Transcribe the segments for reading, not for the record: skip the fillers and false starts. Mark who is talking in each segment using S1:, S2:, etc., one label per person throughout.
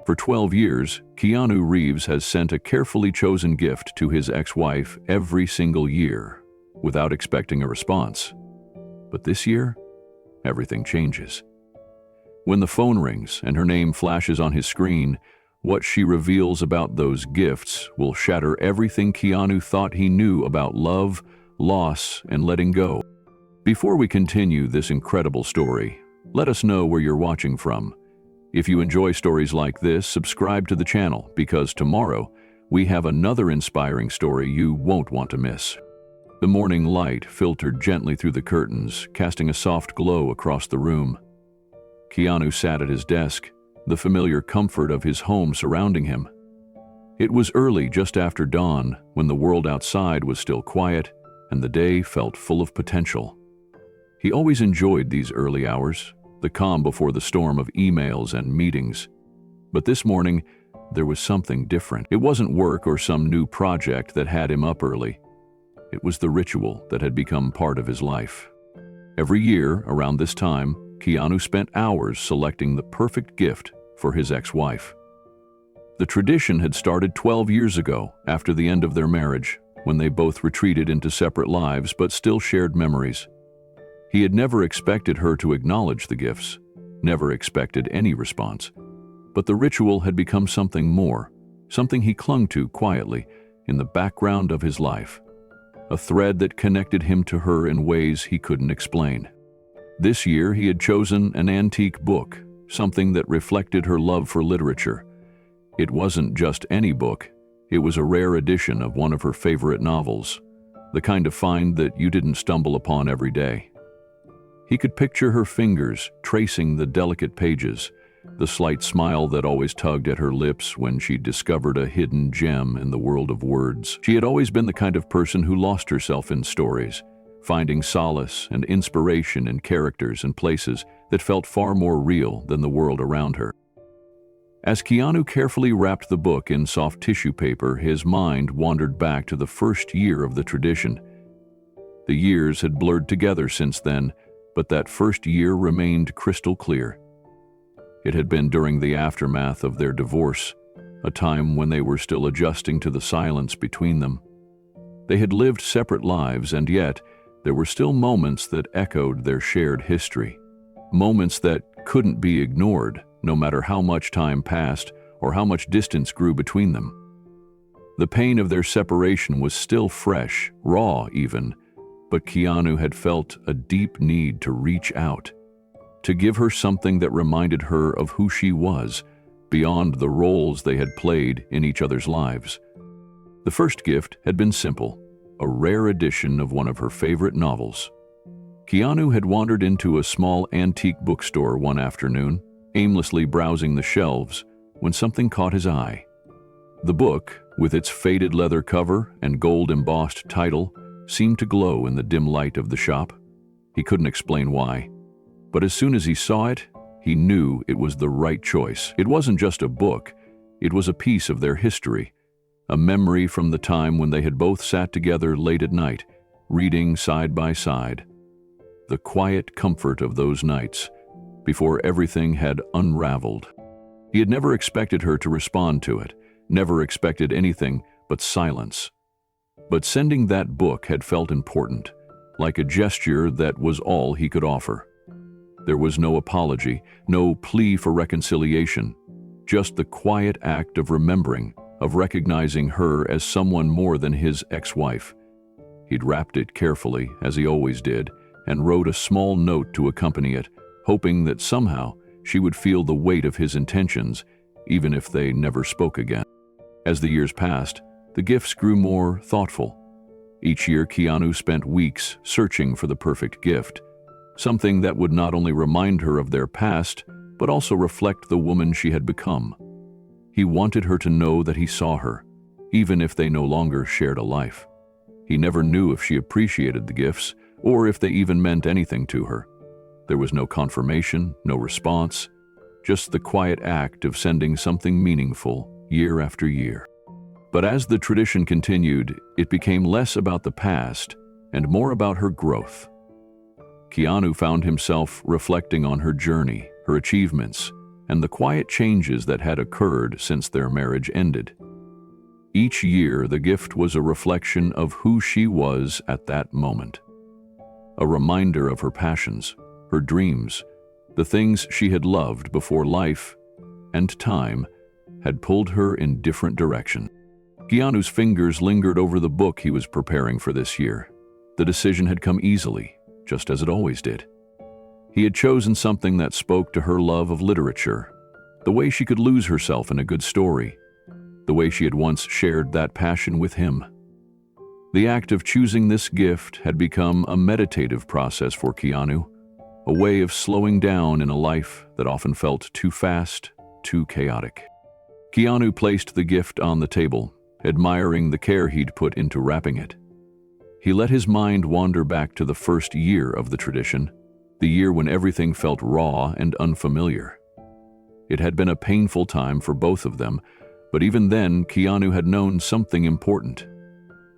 S1: For 12 years, Keanu Reeves has sent a carefully chosen gift to his ex-wife every single year, without expecting a response. But this year, everything changes. When the phone rings and her name flashes on his screen, what she reveals about those gifts will shatter everything Keanu thought he knew about love, loss, and letting go. Before we continue this incredible story, let us know where you're watching from. If you enjoy stories like this, subscribe to the channel, because tomorrow we have another inspiring story you won't want to miss. The morning light filtered gently through the curtains, casting a soft glow across the room. Keanu sat at his desk, the familiar comfort of his home surrounding him. It was early, just after dawn, when the world outside was still quiet and the day felt full of potential. He always enjoyed these early hours, the calm before the storm of emails and meetings. But this morning, there was something different. It wasn't work or some new project that had him up early. It was the ritual that had become part of his life. Every year, around this time, Keanu spent hours selecting the perfect gift for his ex-wife. The tradition had started 12 years ago, after the end of their marriage, when they both retreated into separate lives but still shared memories. He had never expected her to acknowledge the gifts, never expected any response. But the ritual had become something more, something he clung to quietly in the background of his life, a thread that connected him to her in ways he couldn't explain. This year, he had chosen an antique book, something that reflected her love for literature. It wasn't just any book. It was a rare edition of one of her favorite novels, the kind of find that you didn't stumble upon every day. He could picture her fingers tracing the delicate pages, the slight smile that always tugged at her lips when she discovered a hidden gem in the world of words. She had always been the kind of person who lost herself in stories, finding solace and inspiration in characters and places that felt far more real than the world around her. As Keanu carefully wrapped the book in soft tissue paper, his mind wandered back to the first year of the tradition. The years had blurred together since then, but that first year remained crystal clear. It had been during the aftermath of their divorce, a time when they were still adjusting to the silence between them. They had lived separate lives, and yet there were still moments that echoed their shared history. Moments that couldn't be ignored, no matter how much time passed or how much distance grew between them. The pain of their separation was still fresh, raw even, but Keanu had felt a deep need to reach out, to give her something that reminded her of who she was, beyond the roles they had played in each other's lives. The first gift had been simple, a rare edition of one of her favorite novels. Keanu had wandered into a small antique bookstore one afternoon, aimlessly browsing the shelves, when something caught his eye. The book, with its faded leather cover and gold-embossed title, seemed to glow in the dim light of the shop. He couldn't explain why, but as soon as he saw it, he knew it was the right choice. It wasn't just a book, it was a piece of their history, a memory from the time when they had both sat together late at night, reading side by side. The quiet comfort of those nights, before everything had unraveled. He had never expected her to respond to it, never expected anything but silence. But sending that book had felt important, like a gesture that was all he could offer. There was no apology, no plea for reconciliation, just the quiet act of remembering, of recognizing her as someone more than his ex-wife. He'd wrapped it carefully, as he always did, and wrote a small note to accompany it, hoping that somehow she would feel the weight of his intentions, even if they never spoke again. As the years passed, the gifts grew more thoughtful. Each year, Keanu spent weeks searching for the perfect gift, something that would not only remind her of their past, but also reflect the woman she had become. He wanted her to know that he saw her, even if they no longer shared a life. He never knew if she appreciated the gifts, or if they even meant anything to her. There was no confirmation, no response, just the quiet act of sending something meaningful year after year. But as the tradition continued, it became less about the past and more about her growth. Keanu found himself reflecting on her journey, her achievements, and the quiet changes that had occurred since their marriage ended. Each year, the gift was a reflection of who she was at that moment. A reminder of her passions, her dreams, the things she had loved before life and time had pulled her in different directions. Keanu's fingers lingered over the book he was preparing for this year. The decision had come easily, just as it always did. He had chosen something that spoke to her love of literature, the way she could lose herself in a good story, the way she had once shared that passion with him. The act of choosing this gift had become a meditative process for Keanu, a way of slowing down in a life that often felt too fast, too chaotic. Keanu placed the gift on the table, admiring the care he'd put into wrapping it. He let his mind wander back to the first year of the tradition, the year when everything felt raw and unfamiliar. It had been a painful time for both of them, but even then, Keanu had known something important.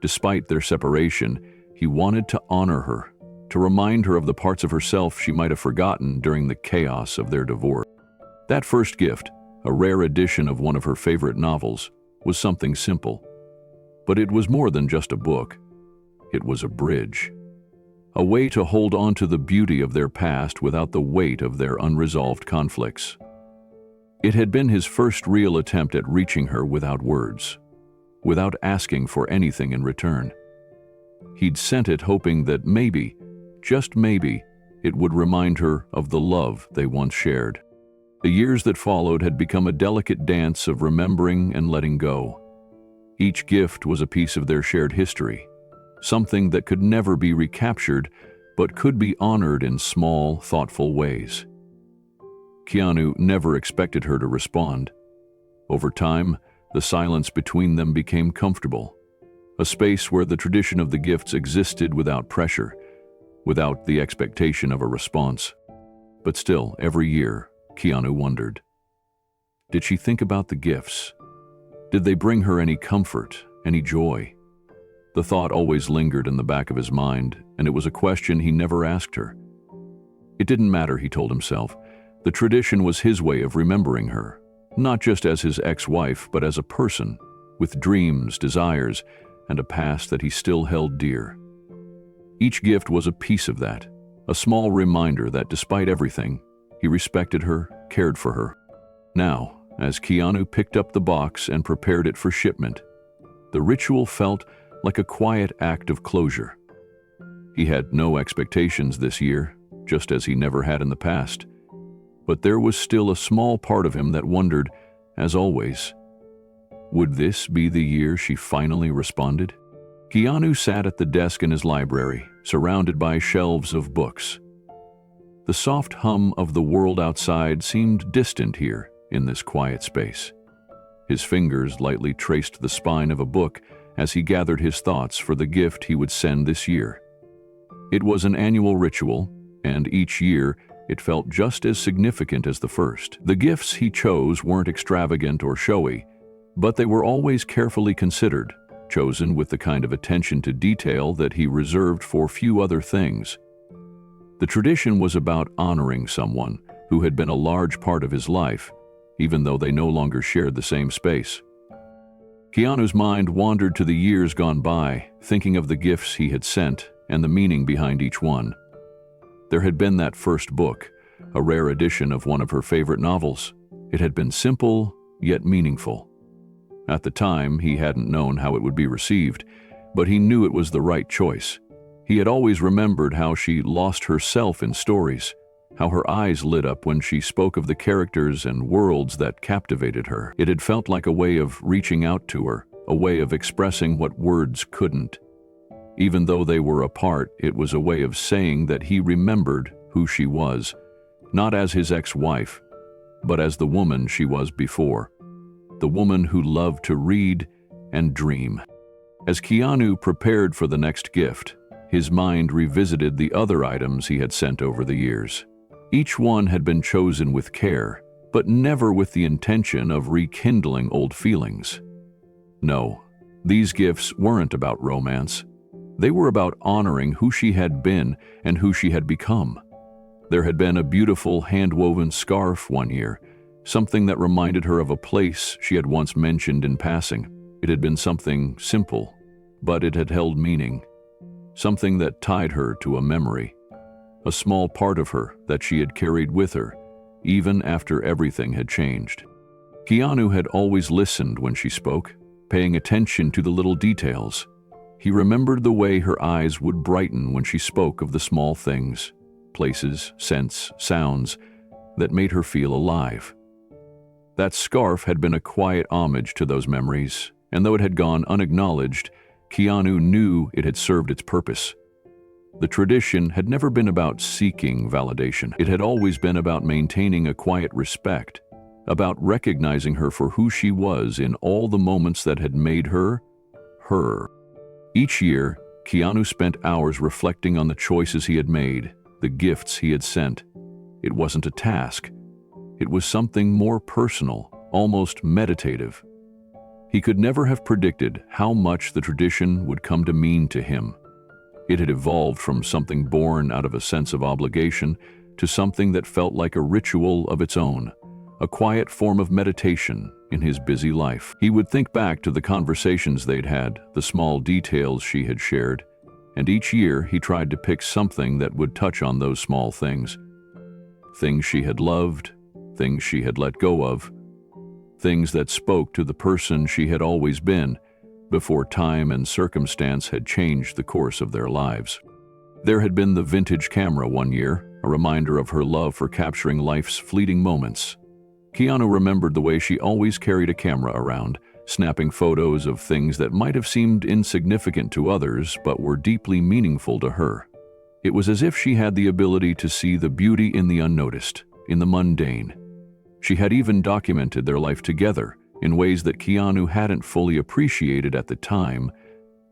S1: Despite their separation, he wanted to honor her, to remind her of the parts of herself she might have forgotten during the chaos of their divorce. That first gift, a rare edition of one of her favorite novels, was something simple. But it was more than just a book. It was a bridge. A way to hold on to the beauty of their past without the weight of their unresolved conflicts. It had been his first real attempt at reaching her without words, without asking for anything in return. He'd sent it hoping that maybe, just maybe, it would remind her of the love they once shared. The years that followed had become a delicate dance of remembering and letting go. Each gift was a piece of their shared history, something that could never be recaptured, but could be honored in small, thoughtful ways. Keanu never expected her to respond. Over time, the silence between them became comfortable, a space where the tradition of the gifts existed without pressure, without the expectation of a response. But still, every year, Keanu wondered. Did she think about the gifts? Did they bring her any comfort, any joy? The thought always lingered in the back of his mind, and it was a question he never asked her. It didn't matter, he told himself. The tradition was his way of remembering her, not just as his ex-wife, but as a person, with dreams, desires, and a past that he still held dear. Each gift was a piece of that, a small reminder that despite everything, he respected her, cared for her. Now, as Keanu picked up the box and prepared it for shipment, the ritual felt like a quiet act of closure. He had no expectations this year, just as he never had in the past. But there was still a small part of him that wondered, as always, would this be the year she finally responded? Keanu sat at the desk in his library, surrounded by shelves of books. The soft hum of the world outside seemed distant here in this quiet space. His fingers lightly traced the spine of a book as he gathered his thoughts for the gift he would send this year. It was an annual ritual, and each year it felt just as significant as the first. The gifts he chose weren't extravagant or showy, but they were always carefully considered, chosen with the kind of attention to detail that he reserved for few other things. The tradition was about honoring someone who had been a large part of his life, even though they no longer shared the same space. Keanu's mind wandered to the years gone by, thinking of the gifts he had sent and the meaning behind each one. There had been that first book, a rare edition of one of her favorite novels. It had been simple, yet meaningful. At the time, he hadn't known how it would be received, but he knew it was the right choice. He had always remembered how she lost herself in stories, how her eyes lit up when she spoke of the characters and worlds that captivated her. It had felt like a way of reaching out to her, a way of expressing what words couldn't. Even though they were apart, it was a way of saying that he remembered who she was, not as his ex-wife, but as the woman she was before, the woman who loved to read and dream. As Keanu prepared for the next gift, his mind revisited the other items he had sent over the years. Each one had been chosen with care, but never with the intention of rekindling old feelings. No, these gifts weren't about romance. They were about honoring who she had been and who she had become. There had been a beautiful hand-woven scarf one year, something that reminded her of a place she had once mentioned in passing. It had been something simple, but it had held meaning, something that tied her to a memory, a small part of her that she had carried with her, even after everything had changed. Keanu had always listened when she spoke, paying attention to the little details. He remembered the way her eyes would brighten when she spoke of the small things, places, scents, sounds that made her feel alive. That scarf had been a quiet homage to those memories, and though it had gone unacknowledged, Keanu knew it had served its purpose. The tradition had never been about seeking validation. It had always been about maintaining a quiet respect, about recognizing her for who she was in all the moments that had made her, her. Each year, Keanu spent hours reflecting on the choices he had made, the gifts he had sent. It wasn't a task. It was something more personal, almost meditative. He could never have predicted how much the tradition would come to mean to him. It had evolved from something born out of a sense of obligation to something that felt like a ritual of its own, a quiet form of meditation in his busy life. He would think back to the conversations they'd had, the small details she had shared, and each year he tried to pick something that would touch on those small things. Things she had loved, things she had let go of, things that spoke to the person she had always been, before time and circumstance had changed the course of their lives. There had been the vintage camera one year, a reminder of her love for capturing life's fleeting moments. Keanu remembered the way she always carried a camera around, snapping photos of things that might have seemed insignificant to others but were deeply meaningful to her. It was as if she had the ability to see the beauty in the unnoticed, in the mundane. She had even documented their life together, in ways that Keanu hadn't fully appreciated at the time.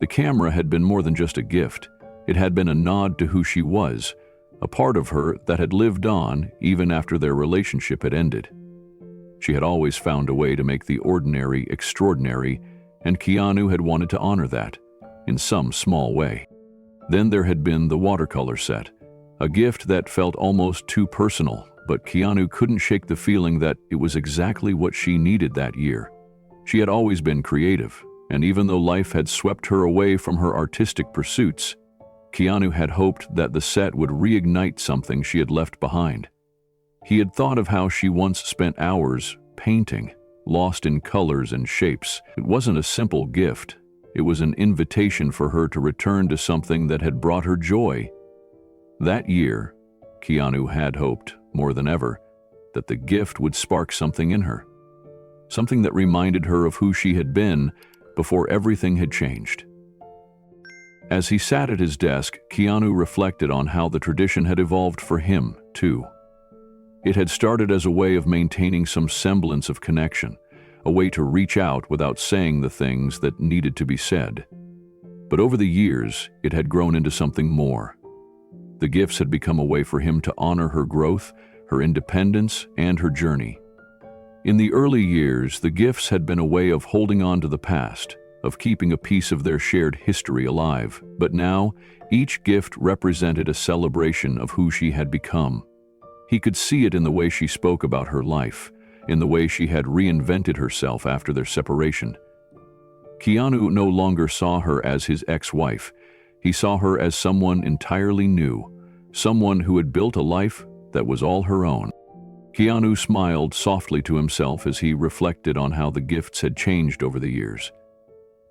S1: The camera had been more than just a gift. It had been a nod to who she was, a part of her that had lived on even after their relationship had ended. She had always found a way to make the ordinary extraordinary, and Keanu had wanted to honor that, in some small way. Then there had been the watercolor set, a gift that felt almost too personal, but Keanu couldn't shake the feeling that it was exactly what she needed that year. She had always been creative, and even though life had swept her away from her artistic pursuits, Keanu had hoped that the set would reignite something she had left behind. He had thought of how she once spent hours painting, lost in colors and shapes. It wasn't a simple gift. It was an invitation for her to return to something that had brought her joy. That year, Keanu had hoped, more than ever, that the gift would spark something in her, something that reminded her of who she had been before everything had changed. As he sat at his desk, Keanu reflected on how the tradition had evolved for him, too. It had started as a way of maintaining some semblance of connection, a way to reach out without saying the things that needed to be said. But over the years, it had grown into something more. The gifts had become a way for him to honor her growth, her independence, and her journey. In the early years, the gifts had been a way of holding on to the past, of keeping a piece of their shared history alive. But now, each gift represented a celebration of who she had become. He could see it in the way she spoke about her life, in the way she had reinvented herself after their separation. Keanu no longer saw her as his ex-wife. He saw her as someone entirely new, someone who had built a life that was all her own. Keanu smiled softly to himself as he reflected on how the gifts had changed over the years.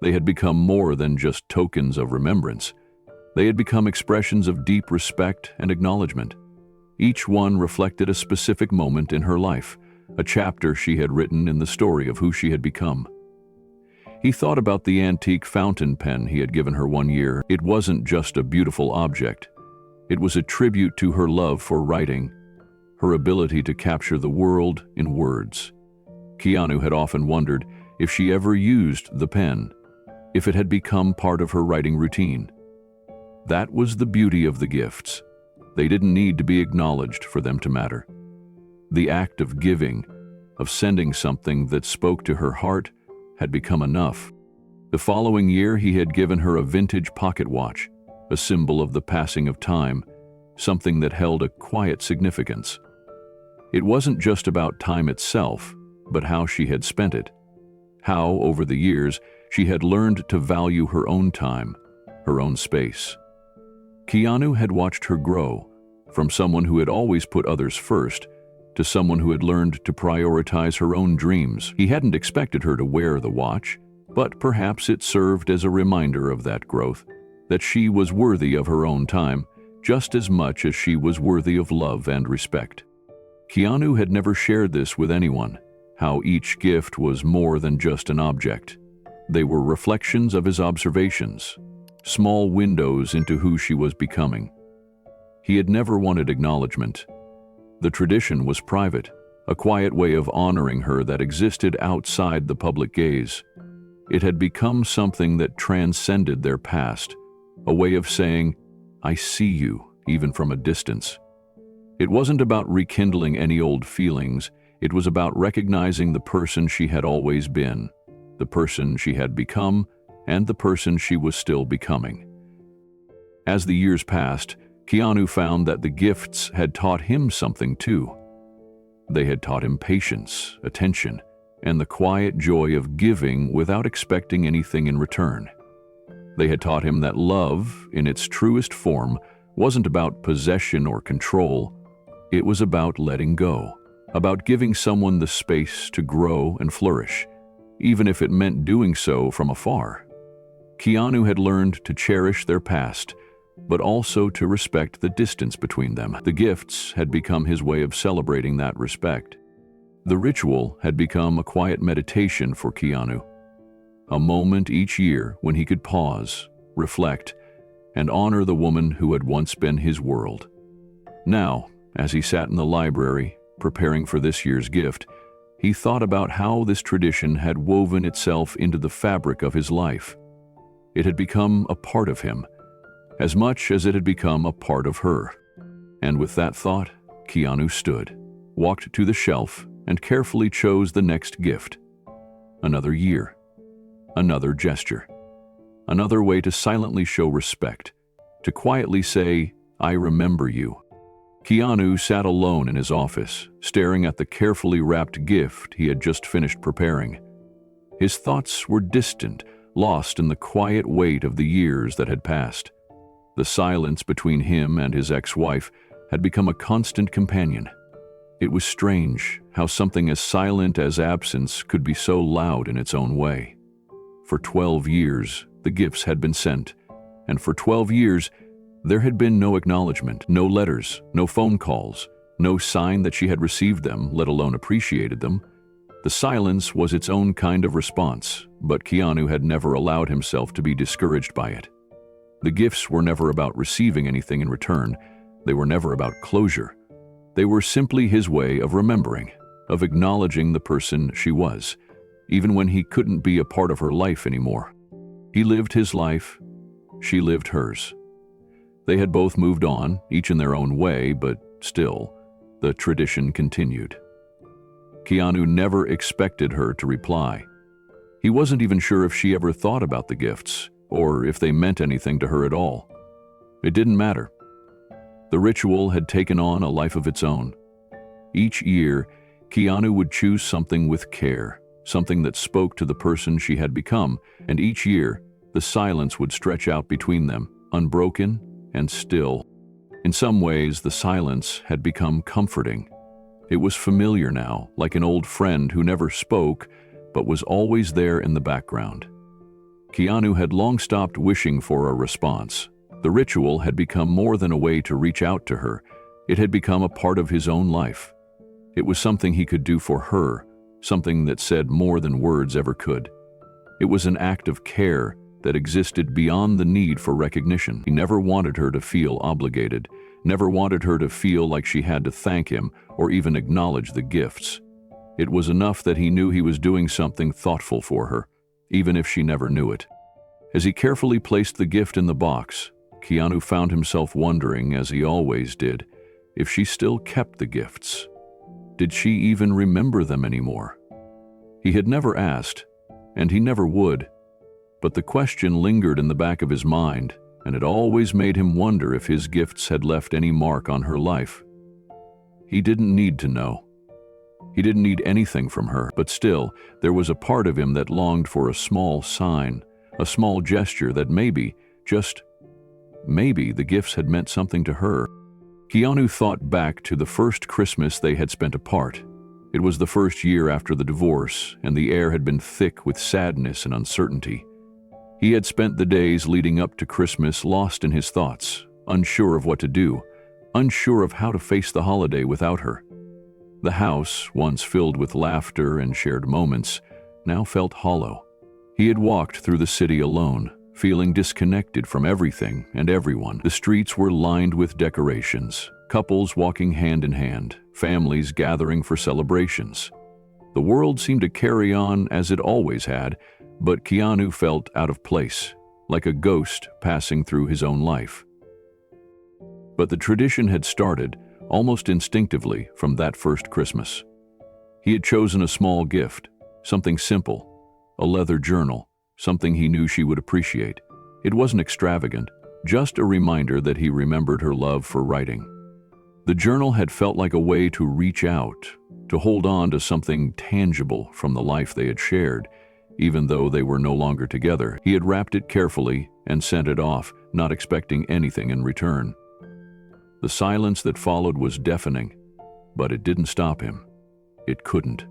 S1: They had become more than just tokens of remembrance. They had become expressions of deep respect and acknowledgement. Each one reflected a specific moment in her life, a chapter she had written in the story of who she had become. He thought about the antique fountain pen he had given her one year. It wasn't just a beautiful object. It was a tribute to her love for writing, her ability to capture the world in words. Keanu had often wondered if she ever used the pen, if it had become part of her writing routine. That was the beauty of the gifts. They didn't need to be acknowledged for them to matter. The act of giving, of sending something that spoke to her heart, had become enough. The following year, he had given her a vintage pocket watch, a symbol of the passing of time, something that held a quiet significance. It wasn't just about time itself, but how she had spent it. How, over the years, she had learned to value her own time, her own space. Keanu had watched her grow, from someone who had always put others first to someone who had learned to prioritize her own dreams. He hadn't expected her to wear the watch, but perhaps it served as a reminder of that growth, that she was worthy of her own time, just as much as she was worthy of love and respect. Keanu had never shared this with anyone, how each gift was more than just an object. They were reflections of his observations, small windows into who she was becoming. He had never wanted acknowledgement. The tradition was private, a quiet way of honoring her that existed outside the public gaze. It had become something that transcended their past, a way of saying, "I see you, even from a distance." It wasn't about rekindling any old feelings, it was about recognizing the person she had always been, the person she had become, and the person she was still becoming. As the years passed, Keanu found that the gifts had taught him something too. They had taught him patience, attention, and the quiet joy of giving without expecting anything in return. They had taught him that love, in its truest form, wasn't about possession or control. It was about letting go, about giving someone the space to grow and flourish, even if it meant doing so from afar. Keanu had learned to cherish their past, but also to respect the distance between them. The gifts had become his way of celebrating that respect. The ritual had become a quiet meditation for Keanu, a moment each year when he could pause, reflect, and honor the woman who had once been his world. Now, as he sat in the library, preparing for this year's gift, he thought about how this tradition had woven itself into the fabric of his life. It had become a part of him, as much as it had become a part of her. And with that thought, Keanu stood, walked to the shelf, and carefully chose the next gift. Another year, another gesture, another way to silently show respect, to quietly say, "I remember you." Keanu sat alone in his office, staring at the carefully wrapped gift he had just finished preparing. His thoughts were distant, lost in the quiet weight of the years that had passed. The silence between him and his ex-wife had become a constant companion. It was strange how something as silent as absence could be so loud in its own way. For 12 years, the gifts had been sent, and for 12 years, there had been no acknowledgement, no letters, no phone calls, no sign that she had received them, let alone appreciated them. The silence was its own kind of response, but Keanu had never allowed himself to be discouraged by it. The gifts were never about receiving anything in return. They were never about closure. They were simply his way of remembering, of acknowledging the person she was, even when he couldn't be a part of her life anymore. He lived his life, she lived hers. They had both moved on, each in their own way, but still, the tradition continued. Keanu never expected her to reply. He wasn't even sure if she ever thought about the gifts, or if they meant anything to her at all. It didn't matter. The ritual had taken on a life of its own. Each year, Keanu would choose something with care, something that spoke to the person she had become, and each year, the silence would stretch out between them, unbroken and still. In some ways, the silence had become comforting. It was familiar now, like an old friend who never spoke, but was always there in the background. Keanu had long stopped wishing for a response. The ritual had become more than a way to reach out to her. It had become a part of his own life. It was something he could do for her, something that said more than words ever could. It was an act of care that existed beyond the need for recognition. He never wanted her to feel obligated, never wanted her to feel like she had to thank him or even acknowledge the gifts. It was enough that he knew he was doing something thoughtful for her, even if she never knew it. As he carefully placed the gift in the box, Keanu found himself wondering, as he always did, if she still kept the gifts. Did she even remember them anymore? He had never asked, and he never would, but the question lingered in the back of his mind, and it always made him wonder if his gifts had left any mark on her life. He didn't need to know. He didn't need anything from her, but still, there was a part of him that longed for a small sign, a small gesture that maybe, just maybe, the gifts had meant something to her. Keanu thought back to the first Christmas they had spent apart. It was the first year after the divorce, and the air had been thick with sadness and uncertainty. He had spent the days leading up to Christmas lost in his thoughts, unsure of what to do, unsure of how to face the holiday without her. The house, once filled with laughter and shared moments, now felt hollow. He had walked through the city alone, feeling disconnected from everything and everyone. The streets were lined with decorations, couples walking hand in hand, families gathering for celebrations. The world seemed to carry on as it always had, but Keanu felt out of place, like a ghost passing through his own life. But the tradition had started, almost instinctively, from that first Christmas. He had chosen a small gift, something simple, a leather journal, something he knew she would appreciate. It wasn't extravagant, just a reminder that he remembered her love for writing. The journal had felt like a way to reach out, to hold on to something tangible from the life they had shared, even though they were no longer together. He had wrapped it carefully and sent it off, not expecting anything in return. The silence that followed was deafening, but it didn't stop him. It couldn't.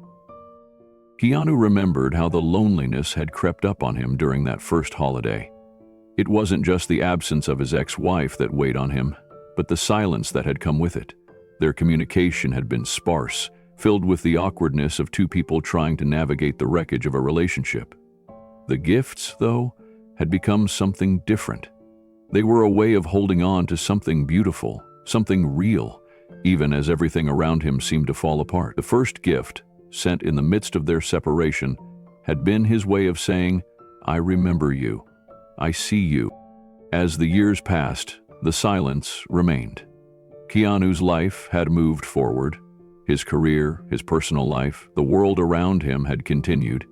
S1: Keanu remembered how the loneliness had crept up on him during that first holiday. It wasn't just the absence of his ex-wife that weighed on him, but the silence that had come with it. Their communication had been sparse, filled with the awkwardness of two people trying to navigate the wreckage of a relationship. The gifts, though, had become something different. They were a way of holding on to something beautiful, something real, even as everything around him seemed to fall apart. The first gift, sent in the midst of their separation, had been his way of saying, "I remember you. I see you." As the years passed, the silence remained. Keanu's life had moved forward. His career, his personal life, the world around him had continued.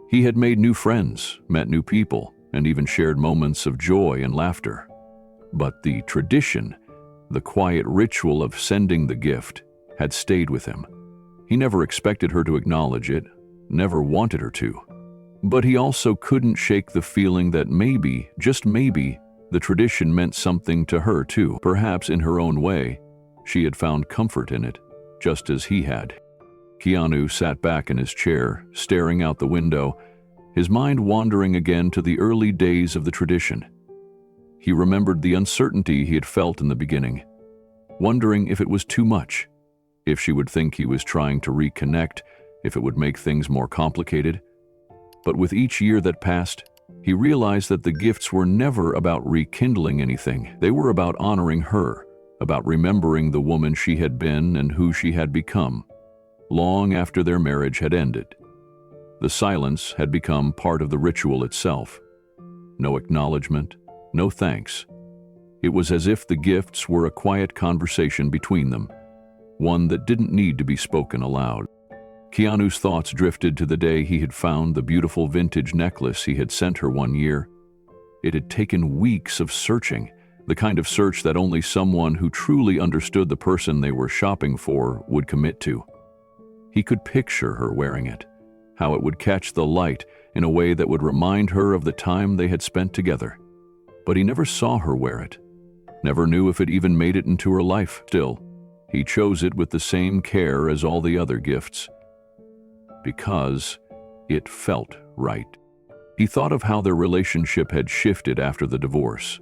S1: He had made new friends, met new people, and even shared moments of joy and laughter. But the tradition, the quiet ritual of sending the gift, had stayed with him. He never expected her to acknowledge it, never wanted her to. But he also couldn't shake the feeling that maybe, just maybe, the tradition meant something to her too. Perhaps in her own way, she had found comfort in it, just as he had. Keanu sat back in his chair, staring out the window, his mind wandering again to the early days of the tradition. He remembered the uncertainty he had felt in the beginning, wondering if it was too much, if she would think he was trying to reconnect, if it would make things more complicated. But with each year that passed, he realized that the gifts were never about rekindling anything. They were about honoring her, about remembering the woman she had been and who she had become, long after their marriage had ended. The silence had become part of the ritual itself. No acknowledgement, no thanks. It was as if the gifts were a quiet conversation between them, one that didn't need to be spoken aloud. Keanu's thoughts drifted to the day he had found the beautiful vintage necklace he had sent her one year. It had taken weeks of searching, the kind of search that only someone who truly understood the person they were shopping for would commit to. He could picture her wearing it, how it would catch the light in a way that would remind her of the time they had spent together. But he never saw her wear it, never knew if it even made it into her life. Still, he chose it with the same care as all the other gifts, because it felt right. He thought of how their relationship had shifted after the divorce.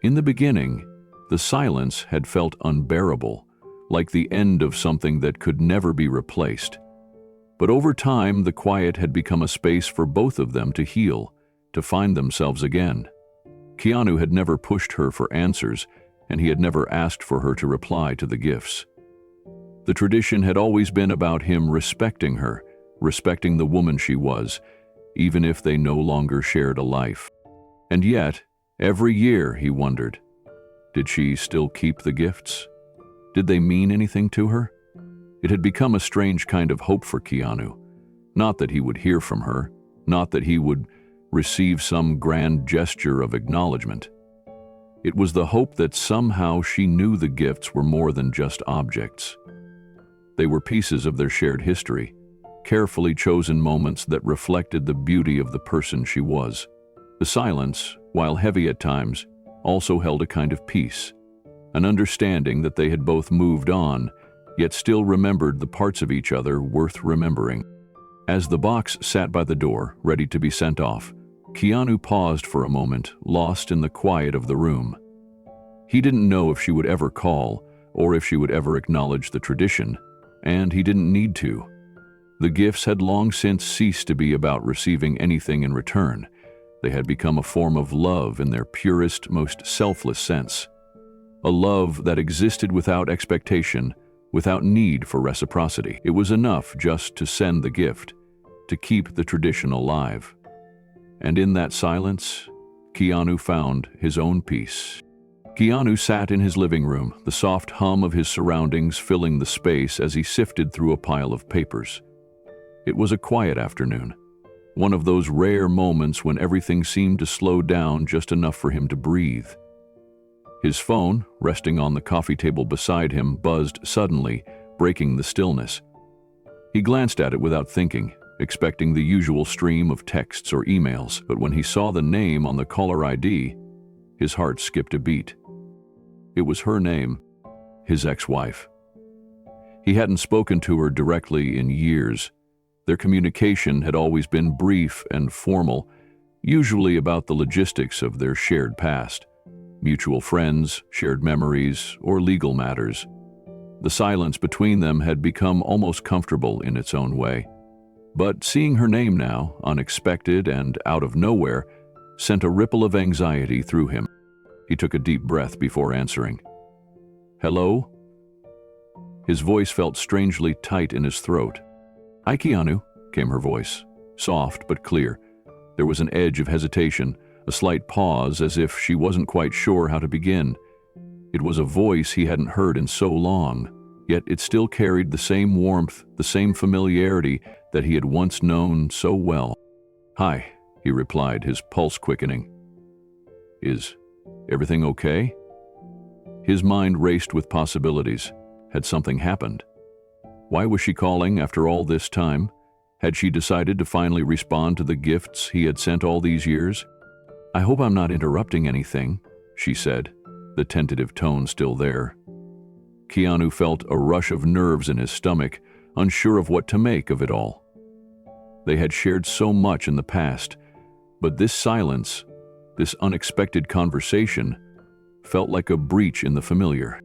S1: In the beginning, the silence had felt unbearable, like the end of something that could never be replaced. But over time, the quiet had become a space for both of them to heal, to find themselves again. Keanu had never pushed her for answers, and he had never asked for her to reply to the gifts. The tradition had always been about him respecting her, respecting the woman she was, even if they no longer shared a life. And yet, every year he wondered, did she still keep the gifts? Did they mean anything to her? It had become a strange kind of hope for Keanu. Not that he would hear from her, not that he would receive some grand gesture of acknowledgement. It was the hope that somehow she knew the gifts were more than just objects. They were pieces of their shared history, carefully chosen moments that reflected the beauty of the person she was. The silence, while heavy at times, also held a kind of peace, an understanding that they had both moved on, yet still remembered the parts of each other worth remembering. As the box sat by the door, ready to be sent off, Keanu paused for a moment, lost in the quiet of the room. He didn't know if she would ever call, or if she would ever acknowledge the tradition, and he didn't need to. The gifts had long since ceased to be about receiving anything in return. They had become a form of love in their purest, most selfless sense. A love that existed without expectation, without need for reciprocity. It was enough just to send the gift, to keep the tradition alive. And in that silence, Keanu found his own peace. Keanu sat in his living room, the soft hum of his surroundings filling the space as he sifted through a pile of papers. It was a quiet afternoon, one of those rare moments when everything seemed to slow down just enough for him to breathe. His phone, resting on the coffee table beside him, buzzed suddenly, breaking the stillness. He glanced at it without thinking, expecting the usual stream of texts or emails, but when he saw the name on the caller ID, his heart skipped a beat. It was her name, his ex-wife. He hadn't spoken to her directly in years. Their communication had always been brief and formal, usually about the logistics of their shared past, mutual friends, shared memories, or legal matters. The silence between them had become almost comfortable in its own way. But seeing her name now, unexpected and out of nowhere, sent a ripple of anxiety through him. He took a deep breath before answering. "Hello?" His voice felt strangely tight in his throat. "Hi, Keanu," came her voice, soft but clear. There was an edge of hesitation, a slight pause as if she wasn't quite sure how to begin. It was a voice he hadn't heard in so long, yet it still carried the same warmth, the same familiarity that he had once known so well. "Hi," he replied, his pulse quickening. "Is everything okay?" His mind raced with possibilities. Had something happened? Why was she calling after all this time? Had she decided to finally respond to the gifts he had sent all these years? "I hope I'm not interrupting anything," she said, the tentative tone still there. Keanu felt a rush of nerves in his stomach, unsure of what to make of it all. They had shared so much in the past, but this silence, this unexpected conversation, felt like a breach in the familiar.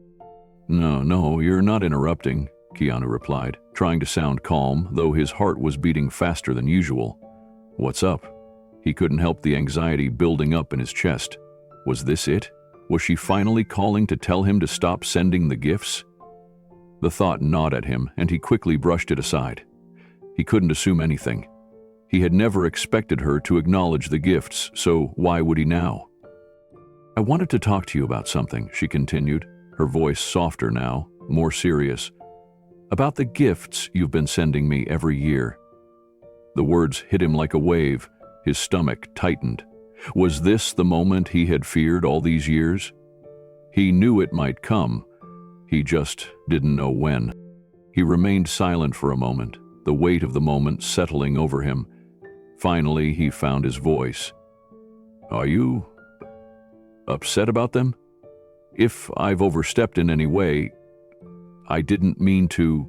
S1: No, you're not interrupting," Keanu replied, trying to sound calm, though his heart was beating faster than usual. "What's up?" He couldn't help the anxiety building up in his chest. Was this it? Was she finally calling to tell him to stop sending the gifts? The thought gnawed at him, and he quickly brushed it aside. He couldn't assume anything. He had never expected her to acknowledge the gifts, so why would he now? "I wanted to talk to you about something," she continued, her voice softer now, more serious. "About the gifts you've been sending me every year." The words hit him like a wave. His stomach tightened. Was this the moment he had feared all these years? He knew it might come. He just didn't know when. He remained silent for a moment, the weight of the moment settling over him. Finally, he found his voice. "Are you upset about them? If I've overstepped in any way, I didn't mean to."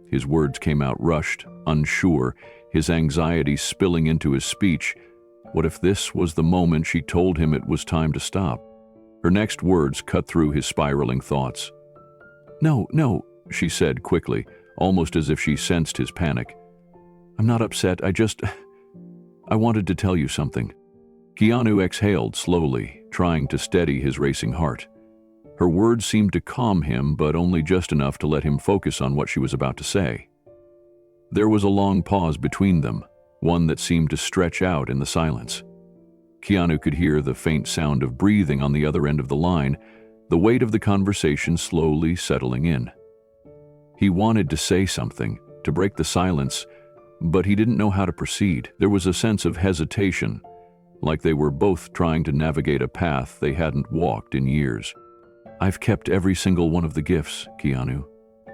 S1: His words came out rushed, unsure, his anxiety spilling into his speech. What if this was the moment she told him it was time to stop? Her next words cut through his spiraling thoughts. No, she said quickly, almost as if she sensed his panic. "I'm not upset, I wanted to tell you something." Keanu exhaled slowly, trying to steady his racing heart. Her words seemed to calm him, but only just enough to let him focus on what she was about to say. There was a long pause between them, one that seemed to stretch out in the silence. Keanu could hear the faint sound of breathing on the other end of the line, the weight of the conversation slowly settling in. He wanted to say something, to break the silence, but he didn't know how to proceed. There was a sense of hesitation, like they were both trying to navigate a path they hadn't walked in years. "I've kept every single one of the gifts, Keanu.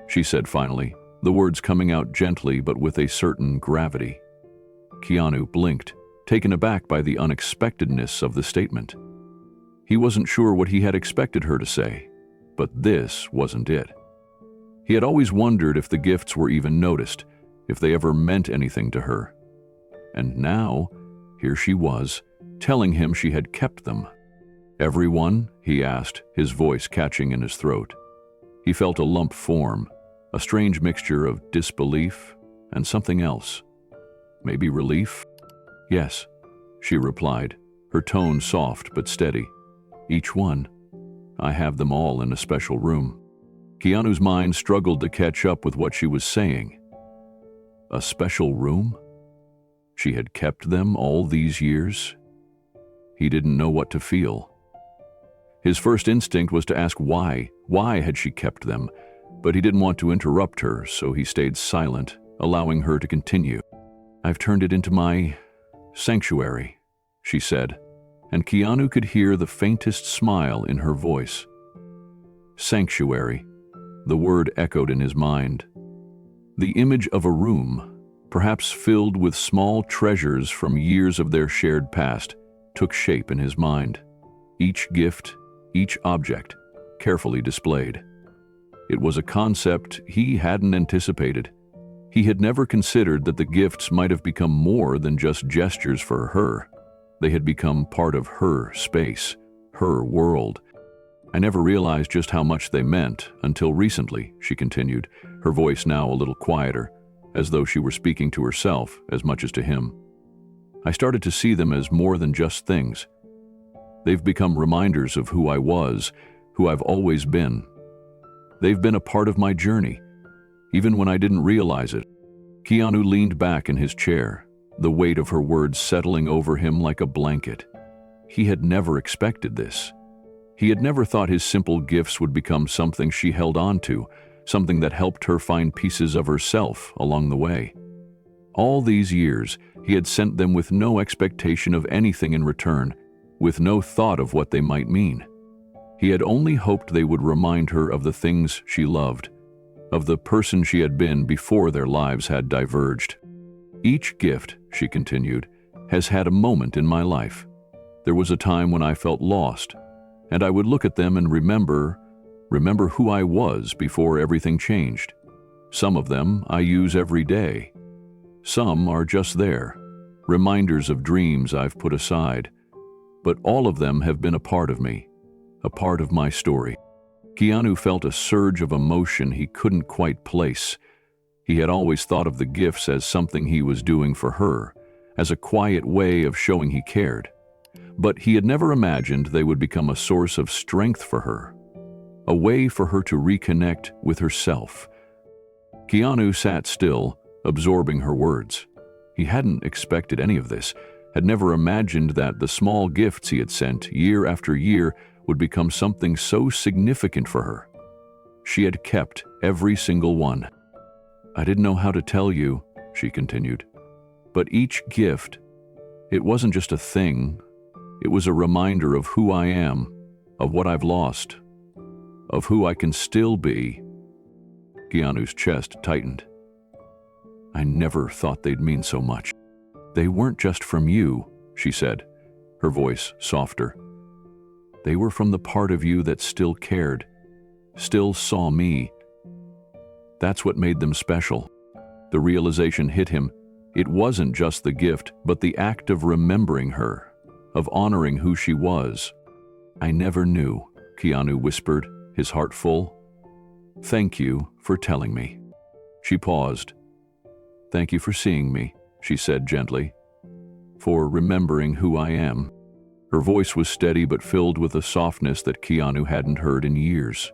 S1: she said finally, the words coming out gently but with a certain gravity. Keanu blinked, taken aback by the unexpectedness of the statement. He wasn't sure what he had expected her to say, but this wasn't it. He had always wondered if the gifts were even noticed, if they ever meant anything to her. And now, here she was, telling him she had kept them. "Everyone?" he asked, his voice catching in his throat. He felt a lump form, a strange mixture of disbelief and something else. Maybe relief? "Yes," she replied, her tone soft but steady. "Each one. I have them all in a special room." Keanu's mind struggled to catch up with what she was saying. A special room? She had kept them all these years? He didn't know what to feel. His first instinct was to ask why. Why had she kept them? But he didn't want to interrupt her, so he stayed silent, allowing her to continue. "I've turned it into my sanctuary," she said, and Keanu could hear the faintest smile in her voice. Sanctuary. The word echoed in his mind. The image of a room, perhaps filled with small treasures from years of their shared past, took shape in his mind. Each gift, each object, carefully displayed. It was a concept he hadn't anticipated. He had never considered that the gifts might have become more than just gestures for her. They had become part of her space, her world. "I never realized just how much they meant until recently," she continued, her voice now a little quieter, as though she were speaking to herself as much as to him. "I started to see them as more than just things. They've become reminders of who I was, who I've always been. They've been a part of my journey, even when I didn't realize it." Keanu leaned back in his chair, the weight of her words settling over him like a blanket. He had never expected this. He had never thought his simple gifts would become something she held on to, something that helped her find pieces of herself along the way. All these years, he had sent them with no expectation of anything in return, with no thought of what they might mean. He had only hoped they would remind her of the things she loved, of the person she had been before their lives had diverged. "Each gift," she continued, "has had a moment in my life. There was a time when I felt lost, and I would look at them and remember who I was before everything changed. Some of them I use every day. Some are just there, reminders of dreams I've put aside. But all of them have been a part of me, a part of my story." Keanu felt a surge of emotion he couldn't quite place. He had always thought of the gifts as something he was doing for her, as a quiet way of showing he cared. But he had never imagined they would become a source of strength for her, a way for her to reconnect with herself. Keanu sat still, absorbing her words. He hadn't expected any of this, had never imagined that the small gifts he had sent year after year would become something so significant for her. She had kept every single one. "I didn't know how to tell you," she continued, "but each gift, it wasn't just a thing. It was a reminder of who I am, of what I've lost, of who I can still be." Keanu's chest tightened. "I never thought they'd mean so much." "They weren't just from you," she said, her voice softer. "They were from the part of you that still cared, still saw me. That's what made them special." The realization hit him. It wasn't just the gift, but the act of remembering her, of honoring who she was. "I never knew," Keanu whispered, his heart full. "Thank you for telling me." She paused. "Thank you for seeing me," she said gently, "for remembering who I am." Her voice was steady but filled with a softness that Keanu hadn't heard in years.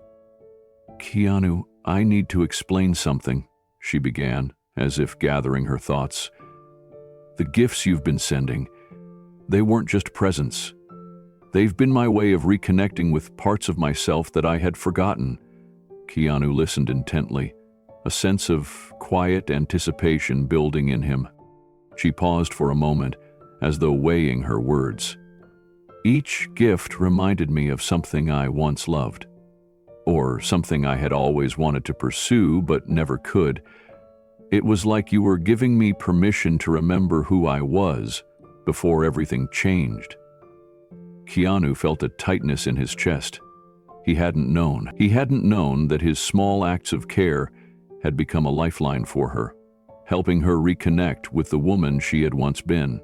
S1: "Keanu, I need to explain something," she began, as if gathering her thoughts. "The gifts you've been sending, they weren't just presents. They've been my way of reconnecting with parts of myself that I had forgotten." Keanu listened intently, a sense of quiet anticipation building in him. She paused for a moment, as though weighing her words. "Each gift reminded me of something I once loved. or something I had always wanted to pursue but never could. It was like you were giving me permission to remember who I was before everything changed. Keanu felt a tightness in his chest. He hadn't known that his small acts of care had become a lifeline for her, helping her reconnect with the woman she had once been,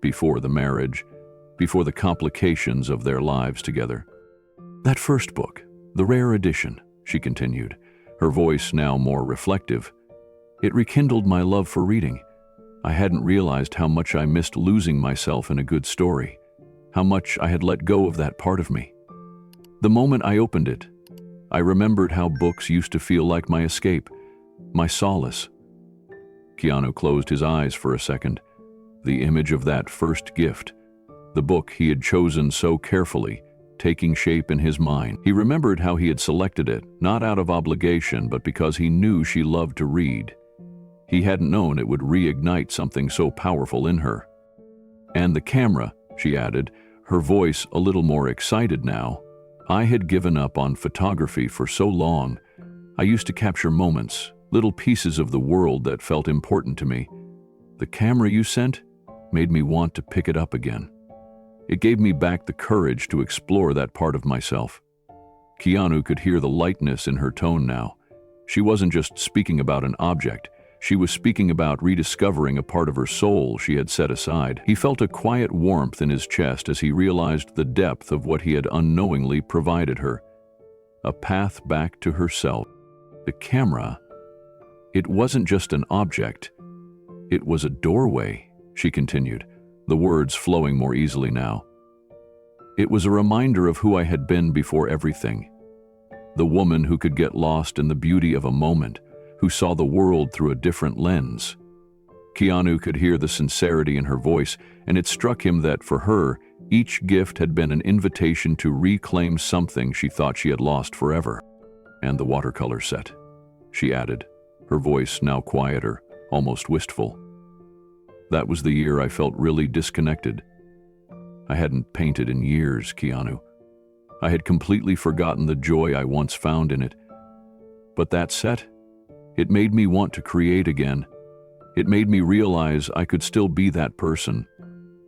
S1: before the marriage, before the complications of their lives together. That first book, the rare edition, she continued, her voice now more reflective. It rekindled my love for reading. I hadn't realized how much I missed losing myself in a good story, how much I had let go of that part of me. The moment I opened it, I remembered how books used to feel like my escape, my solace. Keanu closed his eyes for a second. The image of that first gift, the book he had chosen so carefully, taking shape in his mind. He remembered how he had selected it, not out of obligation, but because he knew she loved to read. He hadn't known it would reignite something so powerful in her. And the camera, she added, her voice a little more excited now. I had given up on photography for so long. I used to capture moments, little pieces of the world that felt important to me. The camera you sent made me want to pick it up again. It gave me back the courage to explore that part of myself. Keanu could hear the lightness in her tone now. She wasn't just speaking about an object. She was speaking about rediscovering a part of her soul she had set aside. He felt a quiet warmth in his chest as he realized the depth of what he had unknowingly provided her. A path back to herself. The camera, it wasn't just an object. It was a doorway, she continued, the words flowing more easily now. It was a reminder of who I had been before everything. The woman who could get lost in the beauty of a moment, who saw the world through a different lens. Keanu could hear the sincerity in her voice, and it struck him that for her, each gift had been an invitation to reclaim something she thought she had lost forever. And the watercolor set, she added, her voice now quieter, almost wistful. That was the year I felt really disconnected. I hadn't painted in years, Keanu. I had completely forgotten the joy I once found in it. But that set, it made me want to create again. It made me realize I could still be that person,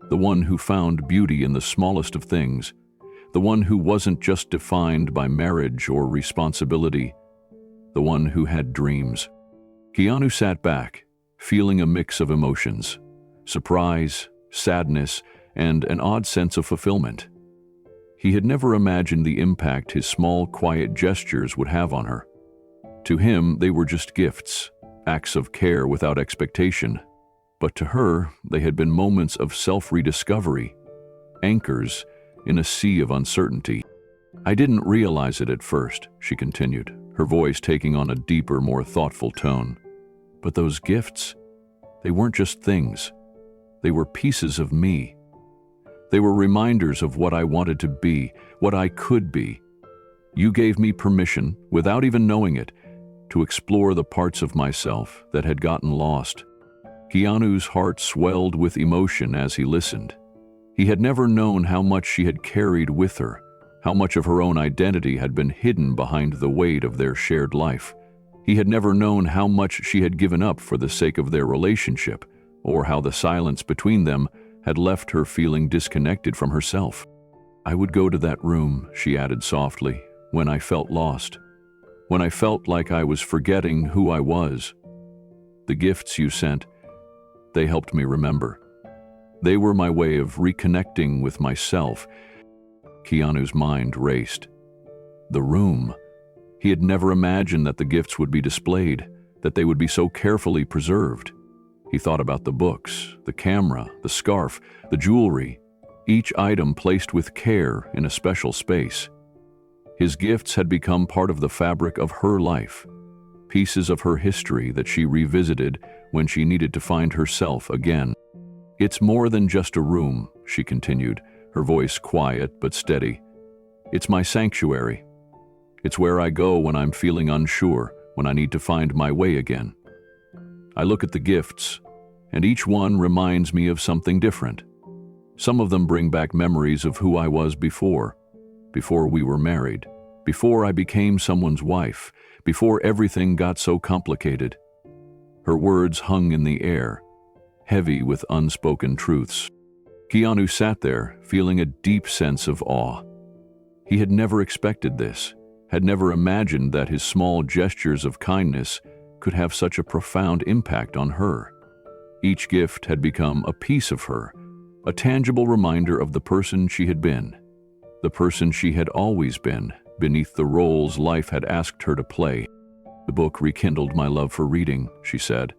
S1: the one who found beauty in the smallest of things, the one who wasn't just defined by marriage or responsibility, the one who had dreams. Keanu sat back, feeling a mix of emotions, surprise, sadness, and an odd sense of fulfillment. He had never imagined the impact his small, quiet gestures would have on her. To him, they were just gifts, acts of care without expectation. But to her, they had been moments of self-rediscovery, anchors in a sea of uncertainty. I didn't realize it at first, she continued, her voice taking on a deeper, more thoughtful tone. But those gifts, they weren't just things. They were pieces of me. They were reminders of what I wanted to be, what I could be. You gave me permission, without even knowing it, to explore the parts of myself that had gotten lost. Keanu's heart swelled with emotion as he listened. He had never known how much she had carried with her, how much of her own identity had been hidden behind the weight of their shared life. He had never known how much she had given up for the sake of their relationship, or how the silence between them had left her feeling disconnected from herself. I would go to that room, she added softly, when I felt lost, when I felt like I was forgetting who I was. The gifts you sent, they helped me remember. They were my way of reconnecting with myself. Keanu's mind raced. The room. He had never imagined that the gifts would be displayed, that they would be so carefully preserved. He thought about the books, the camera, the scarf, the jewelry, each item placed with care in a special space. His gifts had become part of the fabric of her life, pieces of her history that she revisited when she needed to find herself again. It's more than just a room, she continued, her voice quiet but steady. It's my sanctuary. It's where I go when I'm feeling unsure, when I need to find my way again. I look at the gifts, and each one reminds me of something different. Some of them bring back memories of who I was before we were married. before I became someone's wife, before everything got so complicated." Her words hung in the air, heavy with unspoken truths. Keanu sat there, feeling a deep sense of awe. He had never expected this, had never imagined that his small gestures of kindness could have such a profound impact on her. Each gift had become a piece of her, a tangible reminder of the person she had been, the person she had always been, beneath the roles life had asked her to play. "The book rekindled my love for reading," she said,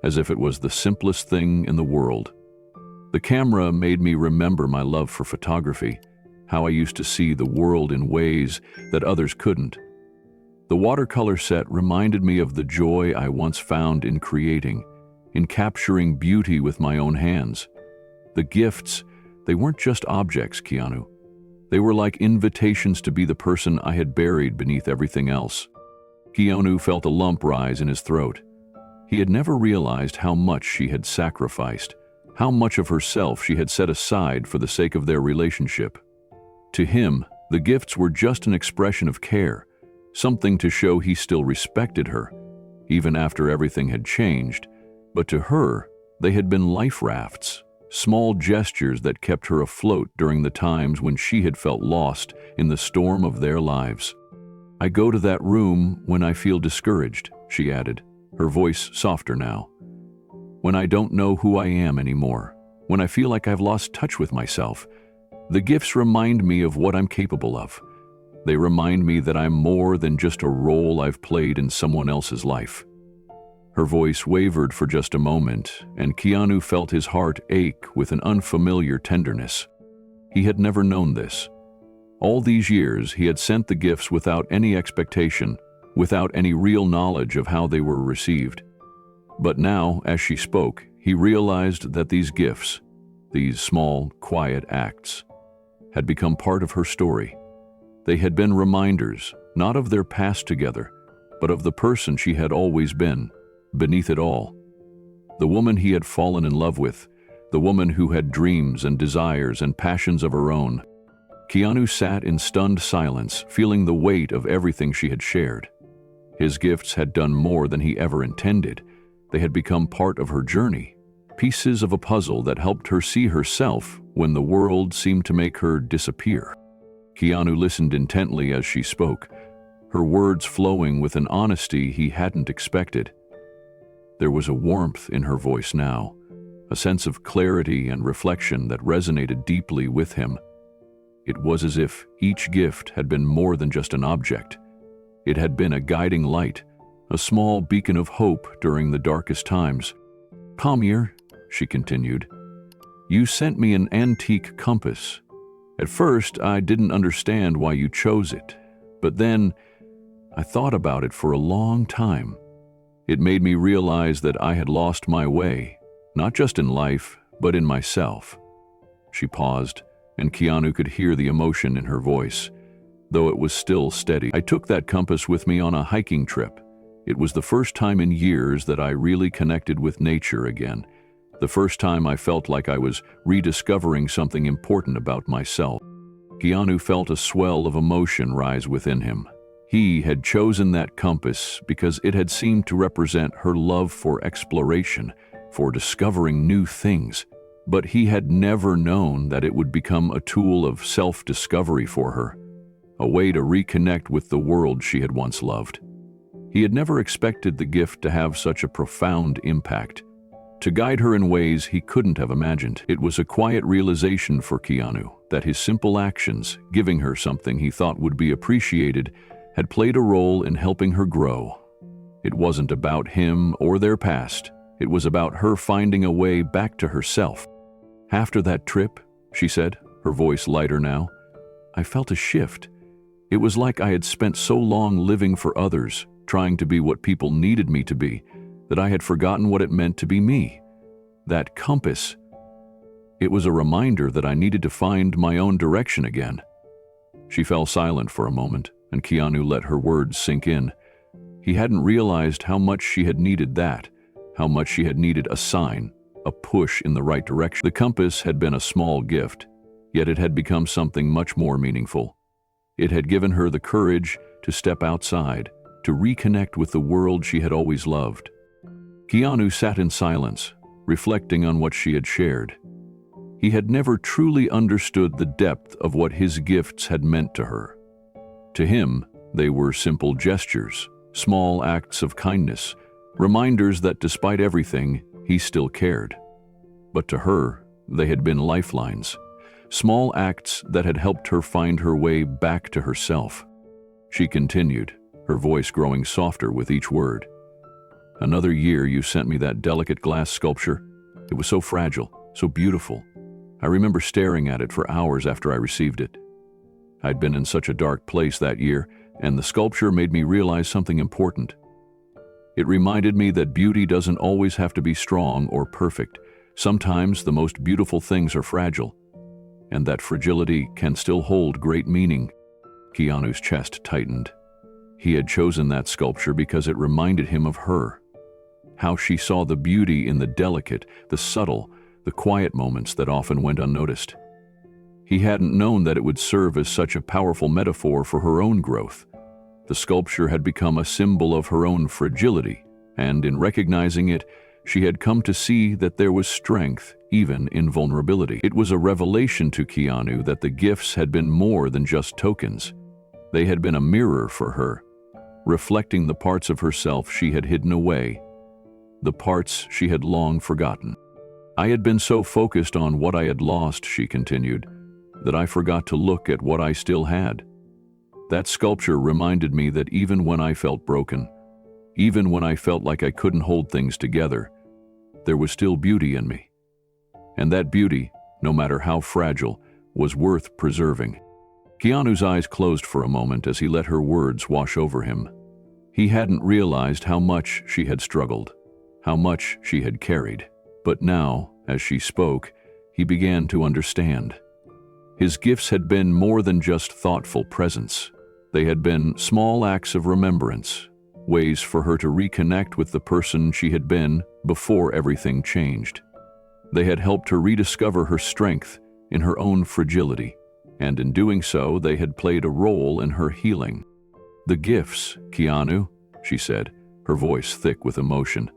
S1: as if it was the simplest thing in the world. "The camera made me remember my love for photography, how I used to see the world in ways that others couldn't. The watercolor set reminded me of the joy I once found in creating, in capturing beauty with my own hands. The gifts, they weren't just objects, Keanu. They were like invitations to be the person I had buried beneath everything else." Keanu felt a lump rise in his throat. He had never realized how much she had sacrificed, how much of herself she had set aside for the sake of their relationship. To him, the gifts were just an expression of care, something to show he still respected her, even after everything had changed. But to her, they had been life rafts, small gestures that kept her afloat during the times when she had felt lost in the storm of their lives. "I go to that room when I feel discouraged," she added, her voice softer now. "When I don't know who I am anymore, when I feel like I've lost touch with myself. The gifts remind me of what I'm capable of. They remind me that I'm more than just a role I've played in someone else's life." Her voice wavered for just a moment, and Keanu felt his heart ache with an unfamiliar tenderness. He had never known this. All these years, he had sent the gifts without any expectation, without any real knowledge of how they were received. But now, as she spoke, he realized that these gifts, these small, quiet acts, had become part of her story. They had been reminders, not of their past together, but of the person she had always been, beneath it all. The woman he had fallen in love with, the woman who had dreams and desires and passions of her own. Keanu sat in stunned silence, feeling the weight of everything she had shared. His gifts had done more than he ever intended. They had become part of her journey, pieces of a puzzle that helped her see herself when the world seemed to make her disappear. Keanu listened intently as she spoke, her words flowing with an honesty he hadn't expected. There was a warmth in her voice now, a sense of clarity and reflection that resonated deeply with him. It was as if each gift had been more than just an object. It had been a guiding light, a small beacon of hope during the darkest times. "Kamir," she continued, "you sent me an antique compass. At first, I didn't understand why you chose it, but then I thought about it for a long time. It made me realize that I had lost my way, not just in life, but in myself." She paused, and Keanu could hear the emotion in her voice, though it was still steady. "I took that compass with me on a hiking trip. It was the first time in years that I really connected with nature again, the first time I felt like I was rediscovering something important about myself." Keanu felt a swell of emotion rise within him. He had chosen that compass because it had seemed to represent her love for exploration, for discovering new things. But he had never known that it would become a tool of self-discovery for her, a way to reconnect with the world she had once loved. He had never expected the gift to have such a profound impact, to guide her in ways he couldn't have imagined. It was a quiet realization for Keanu that his simple actions, giving her something he thought would be appreciated, had played a role in helping her grow. It wasn't about him or their past. It was about her finding a way back to herself. "After that trip," she said, her voice lighter now, "I felt a shift. It was like I had spent so long living for others, trying to be what people needed me to be, that I had forgotten what it meant to be me. That compass, it was a reminder that I needed to find my own direction again." She fell silent for a moment, and Keanu let her words sink in. He hadn't realized how much she had needed that, how much she had needed a sign, a push in the right direction. The compass had been a small gift, yet it had become something much more meaningful. It had given her the courage to step outside, to reconnect with the world she had always loved. Keanu sat in silence, reflecting on what she had shared. He had never truly understood the depth of what his gifts had meant to her. To him, they were simple gestures, small acts of kindness, reminders that despite everything, he still cared. But to her, they had been lifelines, small acts that had helped her find her way back to herself. She continued, her voice growing softer with each word. "Another year you sent me that delicate glass sculpture. It was so fragile, so beautiful. I remember staring at it for hours after I received it. I'd been in such a dark place that year, and the sculpture made me realize something important. It reminded me that beauty doesn't always have to be strong or perfect. Sometimes the most beautiful things are fragile, and that fragility can still hold great meaning." Keanu's chest tightened. He had chosen that sculpture because it reminded him of her, how she saw the beauty in the delicate, the subtle, the quiet moments that often went unnoticed. He hadn't known that it would serve as such a powerful metaphor for her own growth. The sculpture had become a symbol of her own fragility, and in recognizing it, she had come to see that there was strength even in vulnerability. It was a revelation to Keanu that the gifts had been more than just tokens. They had been a mirror for her, reflecting the parts of herself she had hidden away, the parts she had long forgotten. "I had been so focused on what I had lost," she continued, "that I forgot to look at what I still had. That sculpture reminded me that even when I felt broken, even when I felt like I couldn't hold things together, there was still beauty in me. And that beauty, no matter how fragile, was worth preserving." Keanu's eyes closed for a moment as he let her words wash over him. He hadn't realized how much she had struggled, how much she had carried. But now, as she spoke, he began to understand. His gifts had been more than just thoughtful presence. They had been small acts of remembrance, ways for her to reconnect with the person she had been before everything changed. They had helped her rediscover her strength in her own fragility, and in doing so, they had played a role in her healing. "The gifts, Keanu," she said, her voice thick with emotion,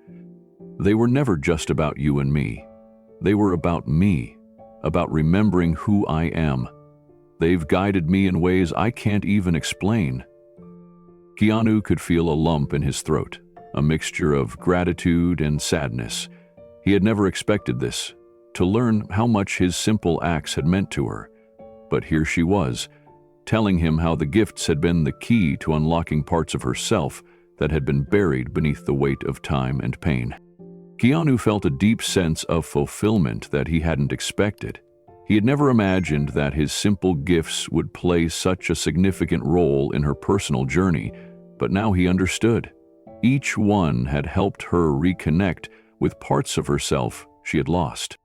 S1: "they were never just about you and me. They were about me, about remembering who I am. They've guided me in ways I can't even explain." Keanu could feel a lump in his throat, a mixture of gratitude and sadness. He had never expected this, to learn how much his simple acts had meant to her. But here she was, telling him how the gifts had been the key to unlocking parts of herself that had been buried beneath the weight of time and pain. Keanu felt a deep sense of fulfillment that he hadn't expected. He had never imagined that his simple gifts would play such a significant role in her personal journey, but now he understood. Each one had helped her reconnect with parts of herself she had lost.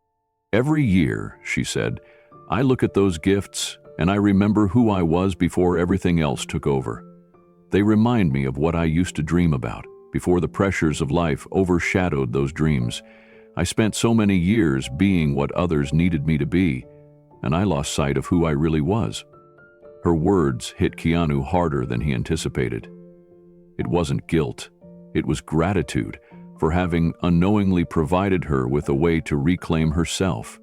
S1: "Every year," she said, "I look at those gifts and I remember who I was before everything else took over. They remind me of what I used to dream about, before the pressures of life overshadowed those dreams. I spent so many years being what others needed me to be, and I lost sight of who I really was." Her words hit Keanu harder than he anticipated. It wasn't guilt, it was gratitude for having unknowingly provided her with a way to reclaim herself.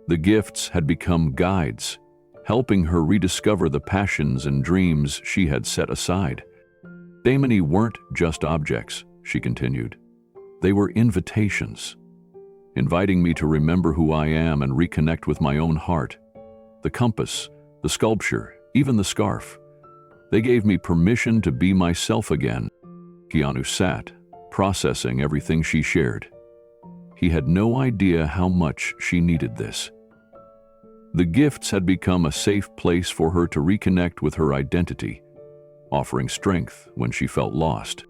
S1: The gifts had become guides, helping her rediscover the passions and dreams she had set aside. "Daimony weren't just objects," she continued. "They were invitations, inviting me to remember who I am and reconnect with my own heart. The compass, the sculpture, even the scarf. They gave me permission to be myself again." Keanu sat, processing everything she shared. He had no idea how much she needed this. The gifts had become a safe place for her to reconnect with her identity, offering strength when she felt lost.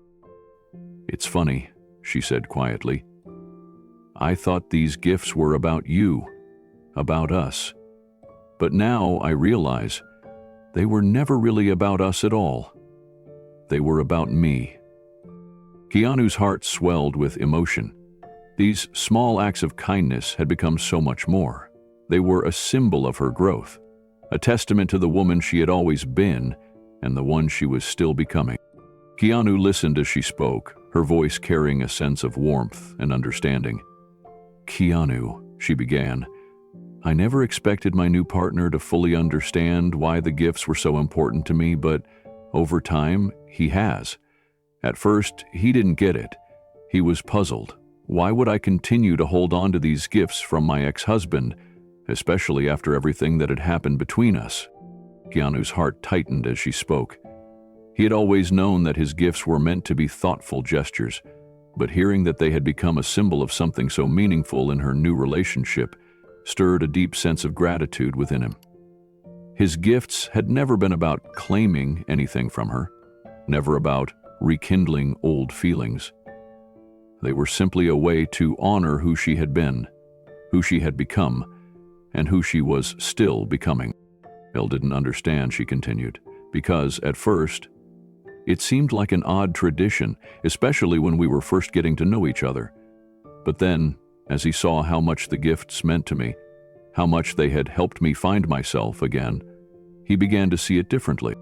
S1: "It's funny," she said quietly. "I thought these gifts were about you, about us. But now I realize they were never really about us at all. They were about me." Keanu's heart swelled with emotion. These small acts of kindness had become so much more. They were a symbol of her growth, a testament to the woman she had always been and the one she was still becoming. Keanu listened as she spoke, her voice carrying a sense of warmth and understanding. "Keanu," she began, "I never expected my new partner to fully understand why the gifts were so important to me, but over time, he has. At first, he didn't get it. He was puzzled. Why would I continue to hold on to these gifts from my ex-husband, especially after everything that had happened between us?" Keanu's heart tightened as she spoke. He had always known that his gifts were meant to be thoughtful gestures, but hearing that they had become a symbol of something so meaningful in her new relationship stirred a deep sense of gratitude within him. His gifts had never been about claiming anything from her, never about rekindling old feelings. They were simply a way to honor who she had been, who she had become, and who she was still becoming. Elle didn't understand, she continued, because, at first, it seemed like an odd tradition, especially when we were first getting to know each other. But then, as he saw how much the gifts meant to me, how much they had helped me find myself again, he began to see it differently.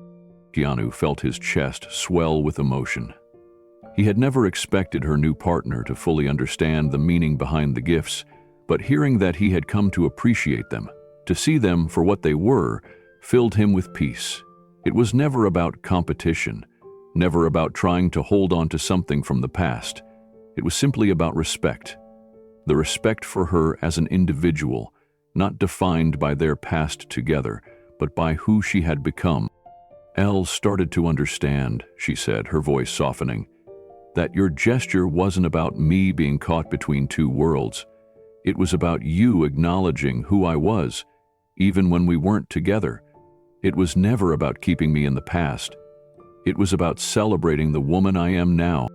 S1: Keanu felt his chest swell with emotion. He had never expected her new partner to fully understand the meaning behind the gifts, but hearing that he had come to appreciate them, to see them for what they were, filled him with peace. It was never about competition, never about trying to hold on to something from the past. It was simply about respect. The respect for her as an individual, not defined by their past together, but by who she had become. Elle started to understand, she said, her voice softening, that your gesture wasn't about me being caught between two worlds. It was about you acknowledging who I was, even when we weren't together. It was never about keeping me in the past. It was about celebrating the woman I am now.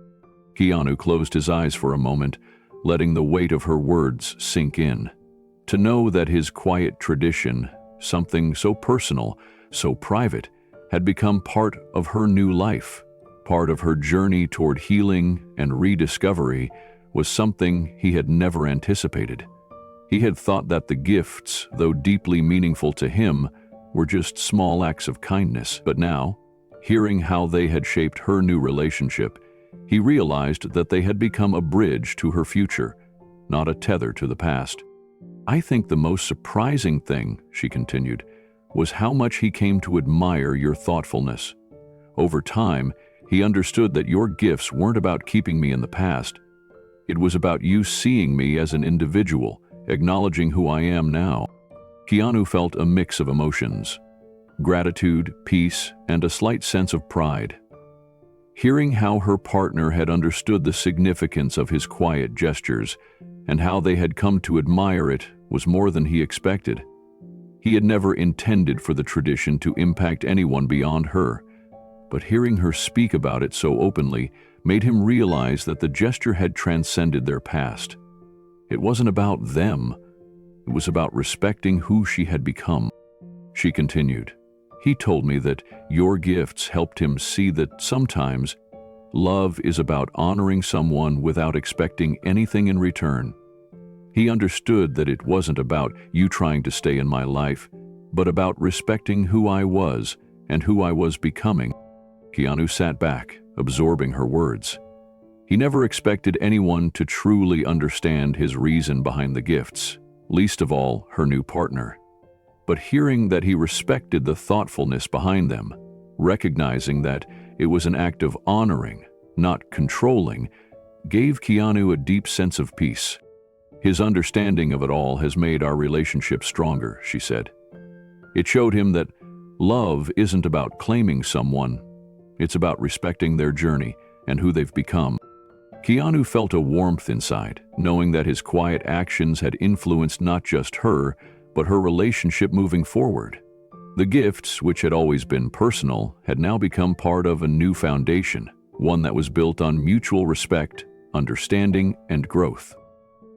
S1: Keanu closed his eyes for a moment, letting the weight of her words sink in. To know that his quiet tradition, something so personal, so private, had become part of her new life, part of her journey toward healing and rediscovery, was something he had never anticipated. He had thought that the gifts, though deeply meaningful to him, were just small acts of kindness, but now, hearing how they had shaped her new relationship, he realized that they had become a bridge to her future, not a tether to the past. "I think the most surprising thing," she continued, "was how much he came to admire your thoughtfulness. Over time, he understood that your gifts weren't about keeping me in the past. It was about you seeing me as an individual, acknowledging who I am now." Keanu felt a mix of emotions: gratitude, peace, and a slight sense of pride. Hearing how her partner had understood the significance of his quiet gestures and how they had come to admire it was more than he expected. He had never intended for the tradition to impact anyone beyond her, but hearing her speak about it so openly made him realize that the gesture had transcended their past. It wasn't about them. It was about respecting who she had become. She continued, "He told me that your gifts helped him see that sometimes love is about honoring someone without expecting anything in return. He understood that it wasn't about you trying to stay in my life, but about respecting who I was and who I was becoming." Keanu sat back, absorbing her words. He never expected anyone to truly understand his reason behind the gifts, least of all her new partner. But hearing that he respected the thoughtfulness behind them, recognizing that it was an act of honoring, not controlling, gave Keanu a deep sense of peace. "His understanding of it all has made our relationship stronger," she said. "It showed him that love isn't about claiming someone. It's about respecting their journey and who they've become." Keanu felt a warmth inside, knowing that his quiet actions had influenced not just her, but her relationship moving forward. The gifts, which had always been personal, had now become part of a new foundation, one that was built on mutual respect, understanding, and growth.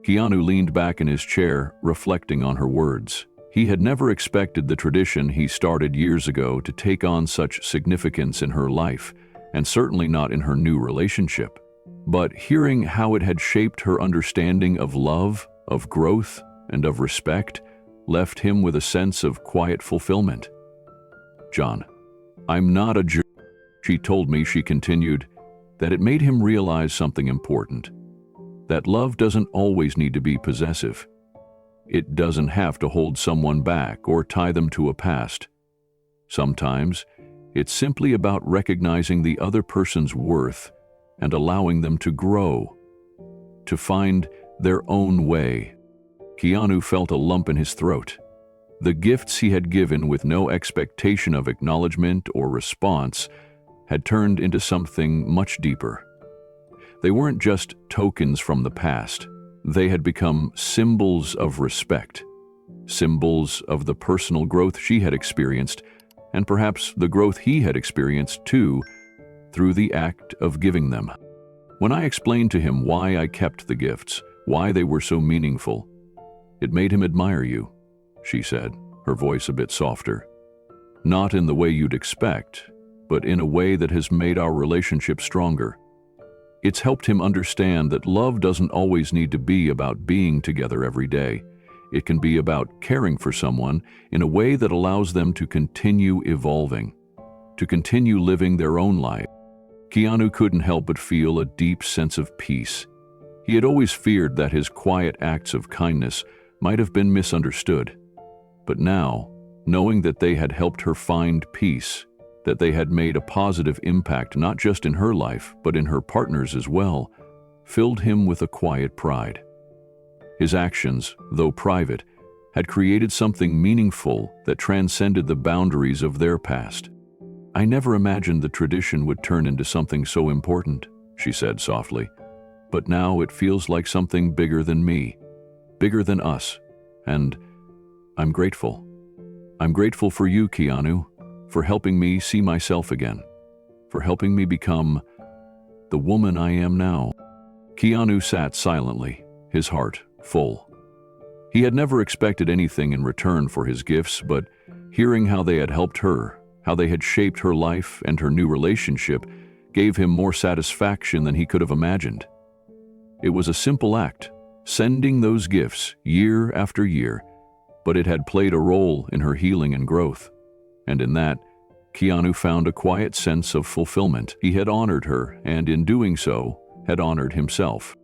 S1: Keanu leaned back in his chair, reflecting on her words. He had never expected the tradition he started years ago to take on such significance in her life, and certainly not in her new relationship. But hearing how it had shaped her understanding of love, of growth, and of respect left him with a sense of quiet fulfillment. "John, I'm not a jerk," she told me. She continued, that it made him realize something important, that love doesn't always need to be possessive. It doesn't have to hold someone back or tie them to a past. Sometimes, it's simply about recognizing the other person's worth and allowing them to grow, to find their own way. Keanu felt a lump in his throat. The gifts he had given with no expectation of acknowledgement or response had turned into something much deeper. They weren't just tokens from the past. They had become symbols of respect, symbols of the personal growth she had experienced, and perhaps the growth he had experienced too, through the act of giving them. When I explained to him why I kept the gifts, why they were so meaningful, "It made him admire you," she said, her voice a bit softer. "Not in the way you'd expect, but in a way that has made our relationship stronger. It's helped him understand that love doesn't always need to be about being together every day. It can be about caring for someone in a way that allows them to continue evolving, to continue living their own life." Keanu couldn't help but feel a deep sense of peace. He had always feared that his quiet acts of kindness might have been misunderstood. But now, knowing that they had helped her find peace, that they had made a positive impact not just in her life, but in her partner's as well, filled him with a quiet pride. His actions, though private, had created something meaningful that transcended the boundaries of their past. "I never imagined the tradition would turn into something so important," she said softly. "But now it feels like something bigger than me, bigger than us, and I'm grateful. I'm grateful for you, Keanu, for helping me see myself again, for helping me become the woman I am now." Keanu sat silently, his heart full. He had never expected anything in return for his gifts, but hearing how they had helped her, how they had shaped her life and her new relationship, gave him more satisfaction than he could have imagined. It was a simple act, sending those gifts year after year, but it had played a role in her healing and growth. And in that, Keanu found a quiet sense of fulfillment. He had honored her, and in doing so, had honored himself.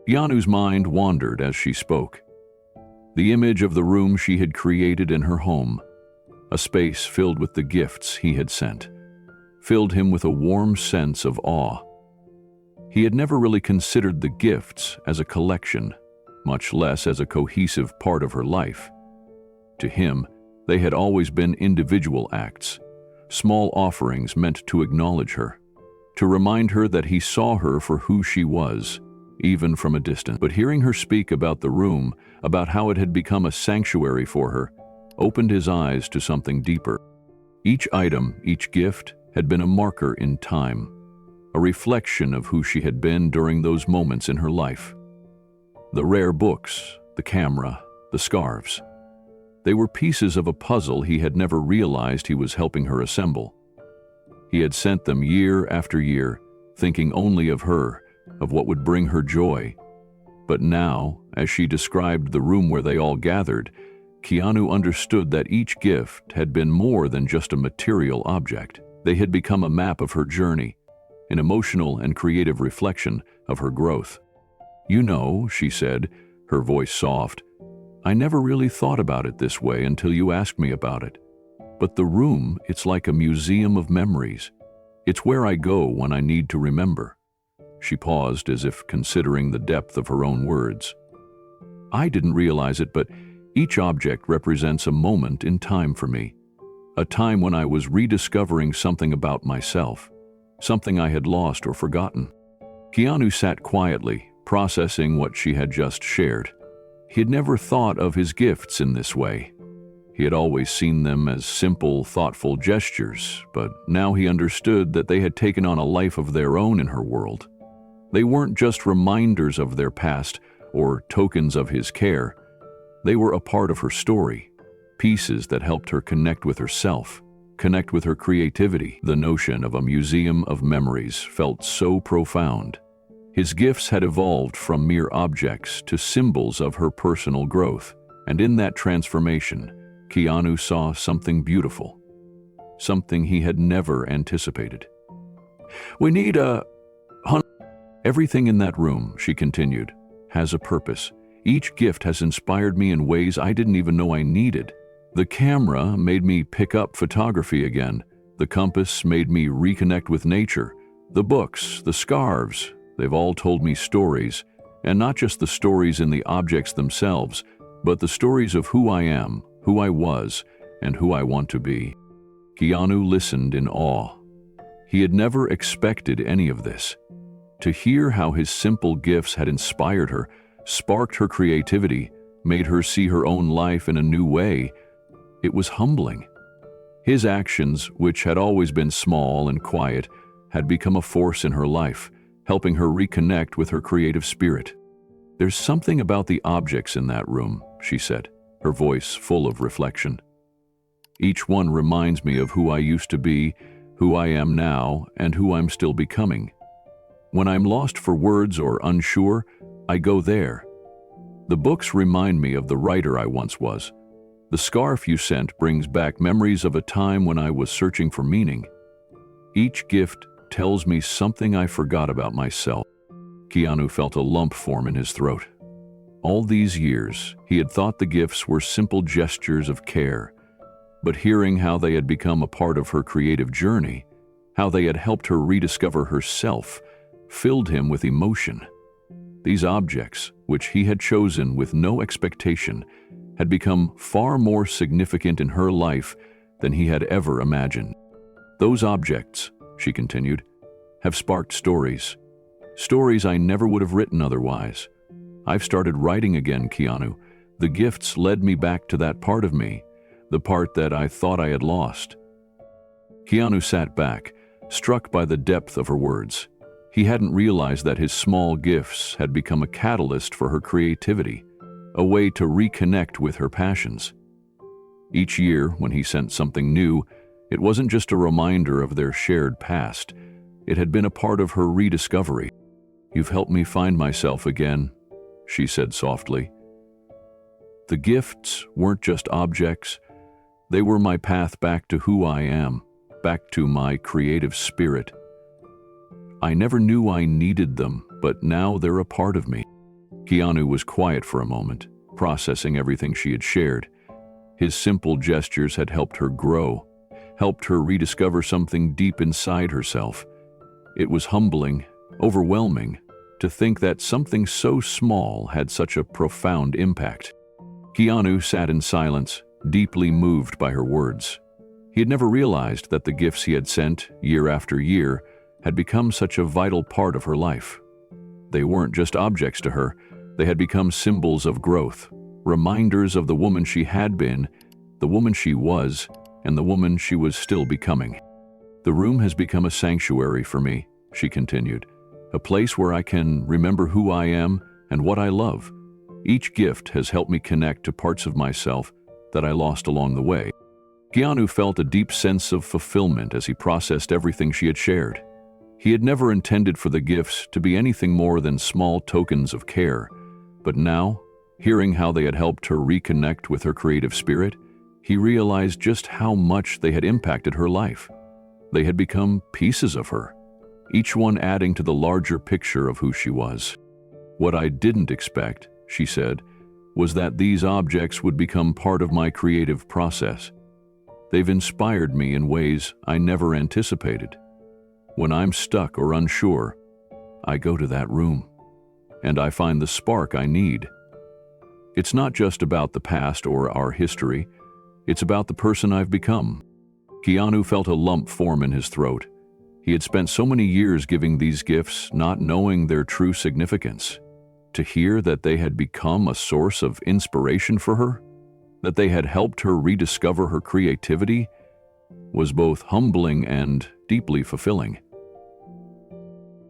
S1: Keanu's mind wandered as she spoke. The image of the room she had created in her home, a space filled with the gifts he had sent, filled him with a warm sense of awe. He had never really considered the gifts as a collection, much less as a cohesive part of her life. To him, they had always been individual acts, small offerings meant to acknowledge her, to remind her that he saw her for who she was, even from a distance. But hearing her speak about the room, about how it had become a sanctuary for her, opened his eyes to something deeper. Each item, each gift, had been a marker in time, a reflection of who she had been during those moments in her life. The rare books, the camera, the scarves. They were pieces of a puzzle he had never realized he was helping her assemble. He had sent them year after year, thinking only of her, of what would bring her joy. But now, as she described the room where they all gathered, Keanu understood that each gift had been more than just a material object. They had become a map of her journey, an emotional and creative reflection of her growth. "You know," she said, her voice soft, "I never really thought about it this way until you asked me about it. But the room, it's like a museum of memories. It's where I go when I need to remember." She paused as if considering the depth of her own words. "I didn't realize it, but each object represents a moment in time for me. A time when I was rediscovering something about myself, something I had lost or forgotten." Keanu sat quietly, processing what she had just shared. He had never thought of his gifts in this way. He had always seen them as simple, thoughtful gestures, but now he understood that they had taken on a life of their own in her world. They weren't just reminders of their past or tokens of his care. They were a part of her story, pieces that helped her connect with herself, connect with her creativity. The notion of a museum of memories felt so profound. His gifts had evolved from mere objects to symbols of her personal growth, And in that transformation, Keanu saw something beautiful, something he had never anticipated. "We need a Everything in that room," she continued, "has a purpose. Each gift has inspired me in ways I didn't even know I needed. The camera made me pick up photography again. The compass made me reconnect with nature. The books, the scarves, they've all told me stories, and not just the stories in the objects themselves, but the stories of who I am, who I was, and who I want to be." Keanu listened in awe. He had never expected any of this. To hear how his simple gifts had inspired her, sparked her creativity, made her see her own life in a new way, it was humbling. His actions, which had always been small and quiet, had become a force in her life, helping her reconnect with her creative spirit. "There's something about the objects in that room," she said, her voice full of reflection. "Each one reminds me of who I used to be, who I am now, and who I'm still becoming. When I'm lost for words or unsure, I go there. The books remind me of the writer I once was. The scarf you sent brings back memories of a time when I was searching for meaning. Each gift tells me something I forgot about myself." Keanu felt a lump form in his throat. All these years, he had thought the gifts were simple gestures of care, but hearing how they had become a part of her creative journey, how they had helped her rediscover herself, filled him with emotion. These objects, which he had chosen with no expectation, had become far more significant in her life than he had ever imagined. "Those objects," she continued, "have sparked stories. Stories I never would have written otherwise. I've started writing again, Keanu. The gifts led me back to that part of me, the part that I thought I had lost." Keanu sat back, struck by the depth of her words. He hadn't realized that his small gifts had become a catalyst for her creativity, a way to reconnect with her passions. Each year, when he sent something new, it wasn't just a reminder of their shared past. It had been a part of her rediscovery. "You've helped me find myself again," she said softly. "The gifts weren't just objects. They were my path back to who I am, back to my creative spirit. I never knew I needed them, but now they're a part of me." Keanu was quiet for a moment, processing everything she had shared. His simple gestures had helped her grow, helped her rediscover something deep inside herself. It was humbling, overwhelming, to think that something so small had such a profound impact. Keanu sat in silence, deeply moved by her words. He had never realized that the gifts he had sent, year after year, had become such a vital part of her life. They weren't just objects to her, they had become symbols of growth, reminders of the woman she had been, the woman she was, and the woman she was still becoming. "The room has become a sanctuary for me," she continued, "a place where I can remember who I am and what I love. Each gift has helped me connect to parts of myself that I lost along the way." Keanu felt a deep sense of fulfillment as he processed everything she had shared. He had never intended for the gifts to be anything more than small tokens of care, but now, hearing how they had helped her reconnect with her creative spirit, he realized just how much they had impacted her life. They had become pieces of her, each one adding to the larger picture of who she was. "What I didn't expect," she said, "was that these objects would become part of my creative process. They've inspired me in ways I never anticipated. When I'm stuck or unsure, I go to that room, and I find the spark I need. It's not just about the past or our history, it's about the person I've become." Keanu felt a lump form in his throat. He had spent so many years giving these gifts, not knowing their true significance. To hear that they had become a source of inspiration for her, that they had helped her rediscover her creativity, was both humbling and deeply fulfilling.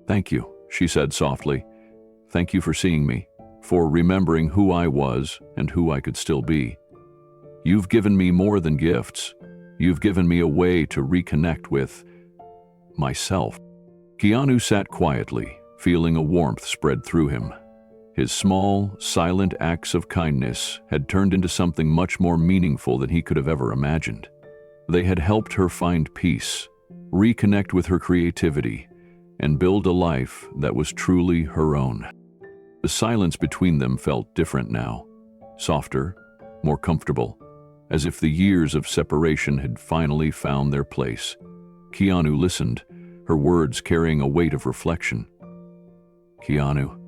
S1: "Thank you," she said softly. "Thank you for seeing me, for remembering who I was and who I could still be. You've given me more than gifts. You've given me a way to reconnect with myself." Keanu sat quietly, feeling a warmth spread through him. His small, silent acts of kindness had turned into something much more meaningful than he could have ever imagined. They had helped her find peace, reconnect with her creativity, and build a life that was truly her own. The silence between them felt different now, softer, more comfortable, as if the years of separation had finally found their place. Keanu listened, her words carrying a weight of reflection. "Keanu,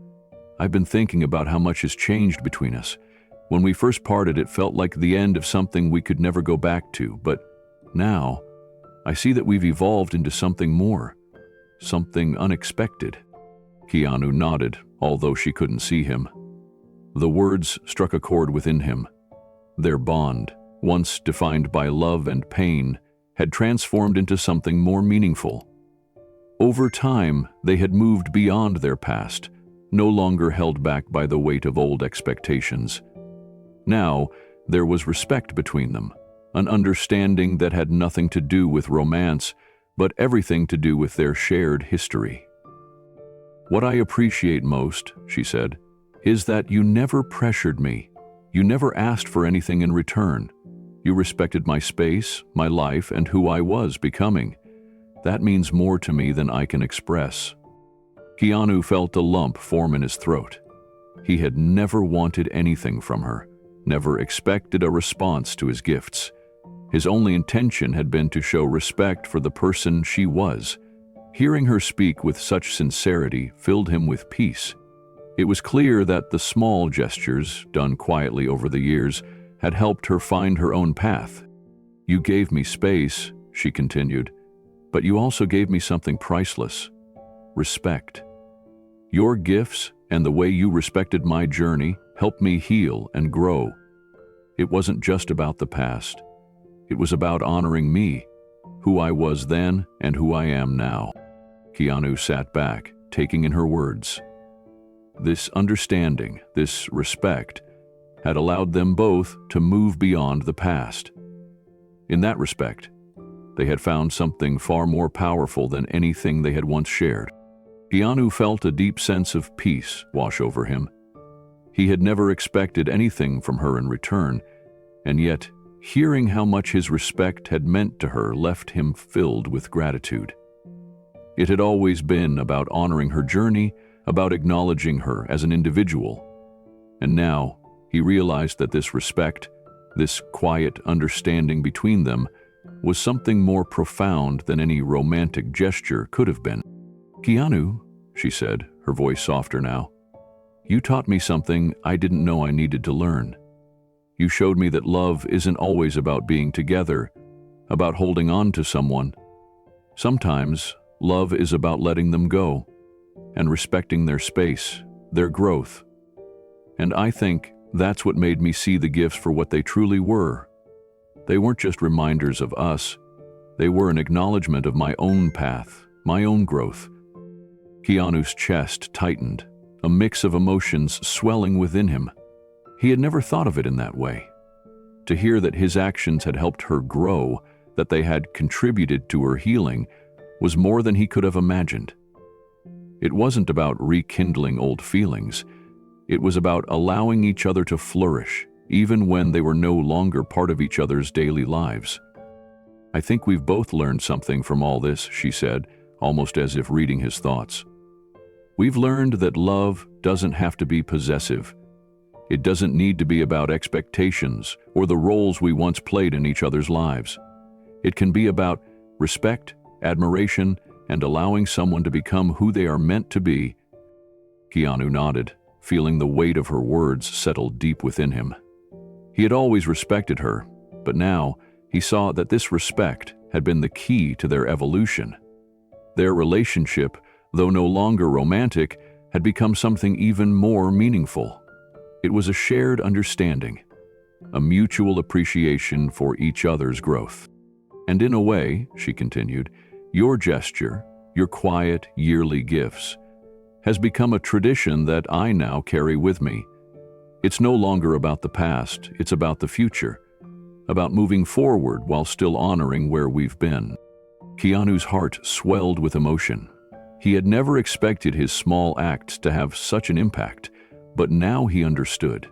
S1: I've been thinking about how much has changed between us. When we first parted, it felt like the end of something we could never go back to, but now, I see that we've evolved into something more, something unexpected." Keanu nodded, although she couldn't see him. The words struck a chord within him. Their bond, once defined by love and pain, had transformed into something more meaningful. Over time, they had moved beyond their past, no longer held back by the weight of old expectations. Now, there was respect between them, an understanding that had nothing to do with romance, but everything to do with their shared history. "What I appreciate most," she said, "is that you never pressured me. You never asked for anything in return. You respected my space, my life, and who I was becoming. That means more to me than I can express." Keanu felt a lump form in his throat. He had never wanted anything from her, never expected a response to his gifts. His only intention had been to show respect for the person she was. Hearing her speak with such sincerity filled him with peace. It was clear that the small gestures, done quietly over the years, had helped her find her own path. "You gave me space," she continued, "but you also gave me something priceless: respect. Your gifts and the way you respected my journey helped me heal and grow. It wasn't just about the past. It was about honoring me, who I was then and who I am now." Keanu sat back, taking in her words. This understanding, this respect, had allowed them both to move beyond the past. In that respect, they had found something far more powerful than anything they had once shared. Keanu felt a deep sense of peace wash over him. He had never expected anything from her in return, and yet, hearing how much his respect had meant to her left him filled with gratitude. It had always been about honoring her journey, about acknowledging her as an individual. And now, he realized that this respect, this quiet understanding between them, was something more profound than any romantic gesture could have been. "Keanu," she said, her voice softer now, "you taught me something I didn't know I needed to learn. You showed me that love isn't always about being together, about holding on to someone. Sometimes, love is about letting them go and respecting their space, their growth. And I think that's what made me see the gifts for what they truly were. They weren't just reminders of us. They were an acknowledgement of my own path, my own growth." Keanu's chest tightened, a mix of emotions swelling within him. He had never thought of it in that way. To hear that his actions had helped her grow, that they had contributed to her healing, was more than he could have imagined. It wasn't about rekindling old feelings. It was about allowing each other to flourish, even when they were no longer part of each other's daily lives. "I think we've both learned something from all this," she said, almost as if reading his thoughts. "We've learned that love doesn't have to be possessive. It doesn't need to be about expectations or the roles we once played in each other's lives. It can be about respect, admiration, and allowing someone to become who they are meant to be." Keanu nodded, feeling the weight of her words settle deep within him. He had always respected her, but now he saw that this respect had been the key to their evolution. Their relationship, though no longer romantic, had become something even more meaningful. It was a shared understanding, a mutual appreciation for each other's growth. "And in a way," she continued, "your gesture, your quiet, yearly gifts, has become a tradition that I now carry with me. It's no longer about the past, it's about the future, about moving forward while still honoring where we've been." Keanu's heart swelled with emotion. He had never expected his small acts to have such an impact, But now he understood.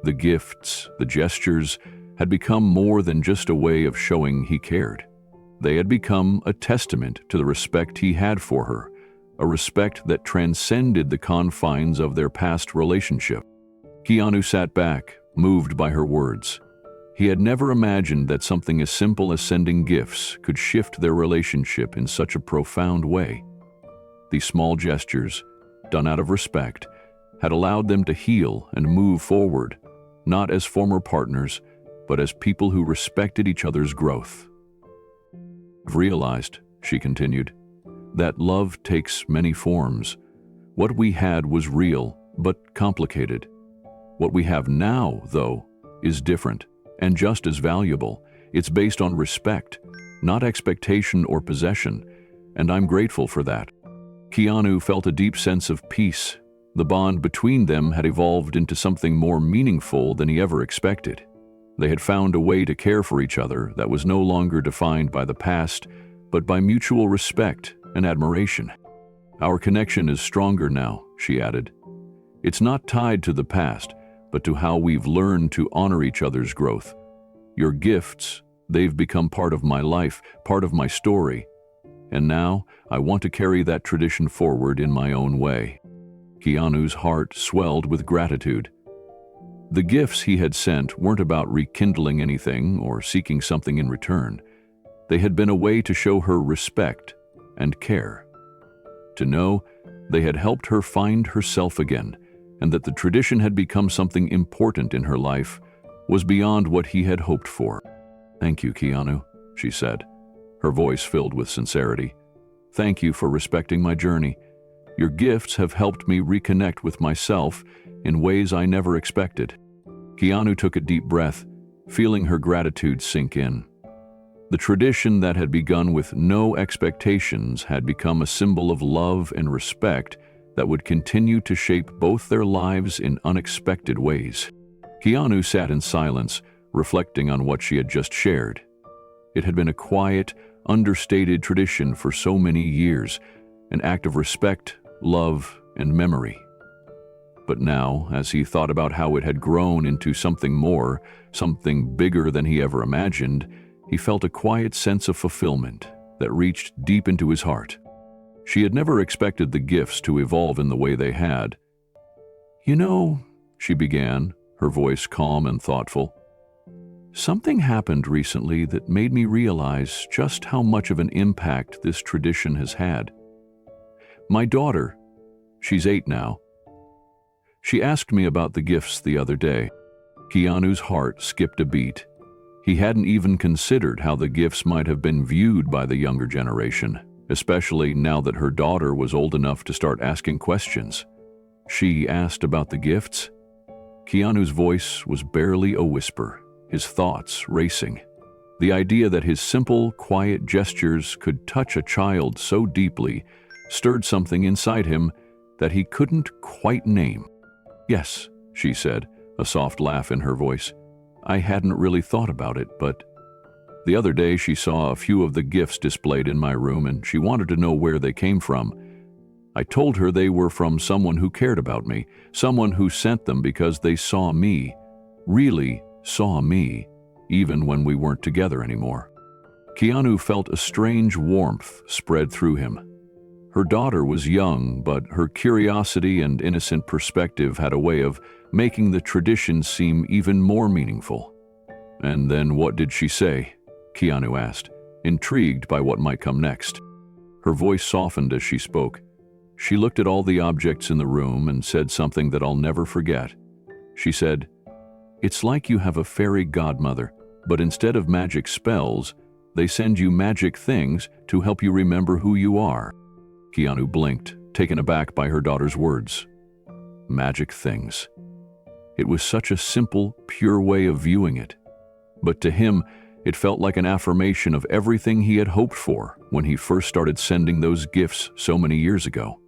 S1: The gifts, the gestures, had become more than just a way of showing he cared. They had become a testament to the respect he had for her, a respect that transcended the confines of their past relationship. Keanu sat back, moved by her words. He had never imagined that something as simple as sending gifts could shift their relationship in such a profound way. These small gestures, done out of respect, had allowed them to heal and move forward, not as former partners, but as people who respected each other's growth. "I've realized," she continued, "that love takes many forms. What we had was real, but complicated. What we have now, though, is different and just as valuable. It's based on respect, not expectation or possession, and I'm grateful for that." Keanu felt a deep sense of peace. The bond between them had evolved into something more meaningful than he ever expected. They had found a way to care for each other that was no longer defined by the past, but by mutual respect and admiration. "Our connection is stronger now," she added. "It's not tied to the past, but to how we've learned to honor each other's growth. Your gifts, they've become part of my life, part of my story. And now I want to carry that tradition forward in my own way." Keanu's heart swelled with gratitude. The gifts he had sent weren't about rekindling anything or seeking something in return. They had been a way to show her respect and care. To know they had helped her find herself again, and that the tradition had become something important in her life, was beyond what he had hoped for. "Thank you, Keanu," she said, her voice filled with sincerity. "Thank you for respecting my journey. Your gifts have helped me reconnect with myself in ways I never expected." Keanu took a deep breath, feeling her gratitude sink in. The tradition that had begun with no expectations had become a symbol of love and respect that would continue to shape both their lives in unexpected ways. Keanu sat in silence, reflecting on what she had just shared. It had been a quiet, understated tradition for so many years, an act of respect, love, and memory. But now, as he thought about how it had grown into something more, something bigger than he ever imagined, he felt a quiet sense of fulfillment that reached deep into his heart. She had never expected the gifts to evolve in the way they had. "You know," she began, her voice calm and thoughtful, "something happened recently that made me realize just how much of an impact this tradition has had. My daughter, she's 8 now, she asked me about the gifts the other day." Keanu's heart skipped a beat. He hadn't even considered how the gifts might have been viewed by the younger generation, especially now that her daughter was old enough to start asking questions. She asked about the gifts? Keanu's voice was barely a whisper, his thoughts racing. The idea that his simple, quiet gestures could touch a child so deeply stirred something inside him that he couldn't quite name. "Yes," she said, a soft laugh in her voice. "I hadn't really thought about it, but..." The other day she saw a few of the gifts displayed in my room and she wanted to know where they came from. I told her they were from someone who cared about me, someone who sent them because they saw me, really saw me, even when we weren't together anymore. Keanu felt a strange warmth spread through him. Her daughter was young, but her curiosity and innocent perspective had a way of making the tradition seem even more meaningful. "And then what did she say?" Keanu asked, intrigued by what might come next. Her voice softened as she spoke. She looked at all the objects in the room and said something that I'll never forget. She said, "It's like you have a fairy godmother, but instead of magic spells, they send you magic things to help you remember who you are." Keanu blinked, taken aback by her daughter's words. Magic things. It was such a simple, pure way of viewing it. But to him, it felt like an affirmation of everything he had hoped for when he first started sending those gifts so many years ago.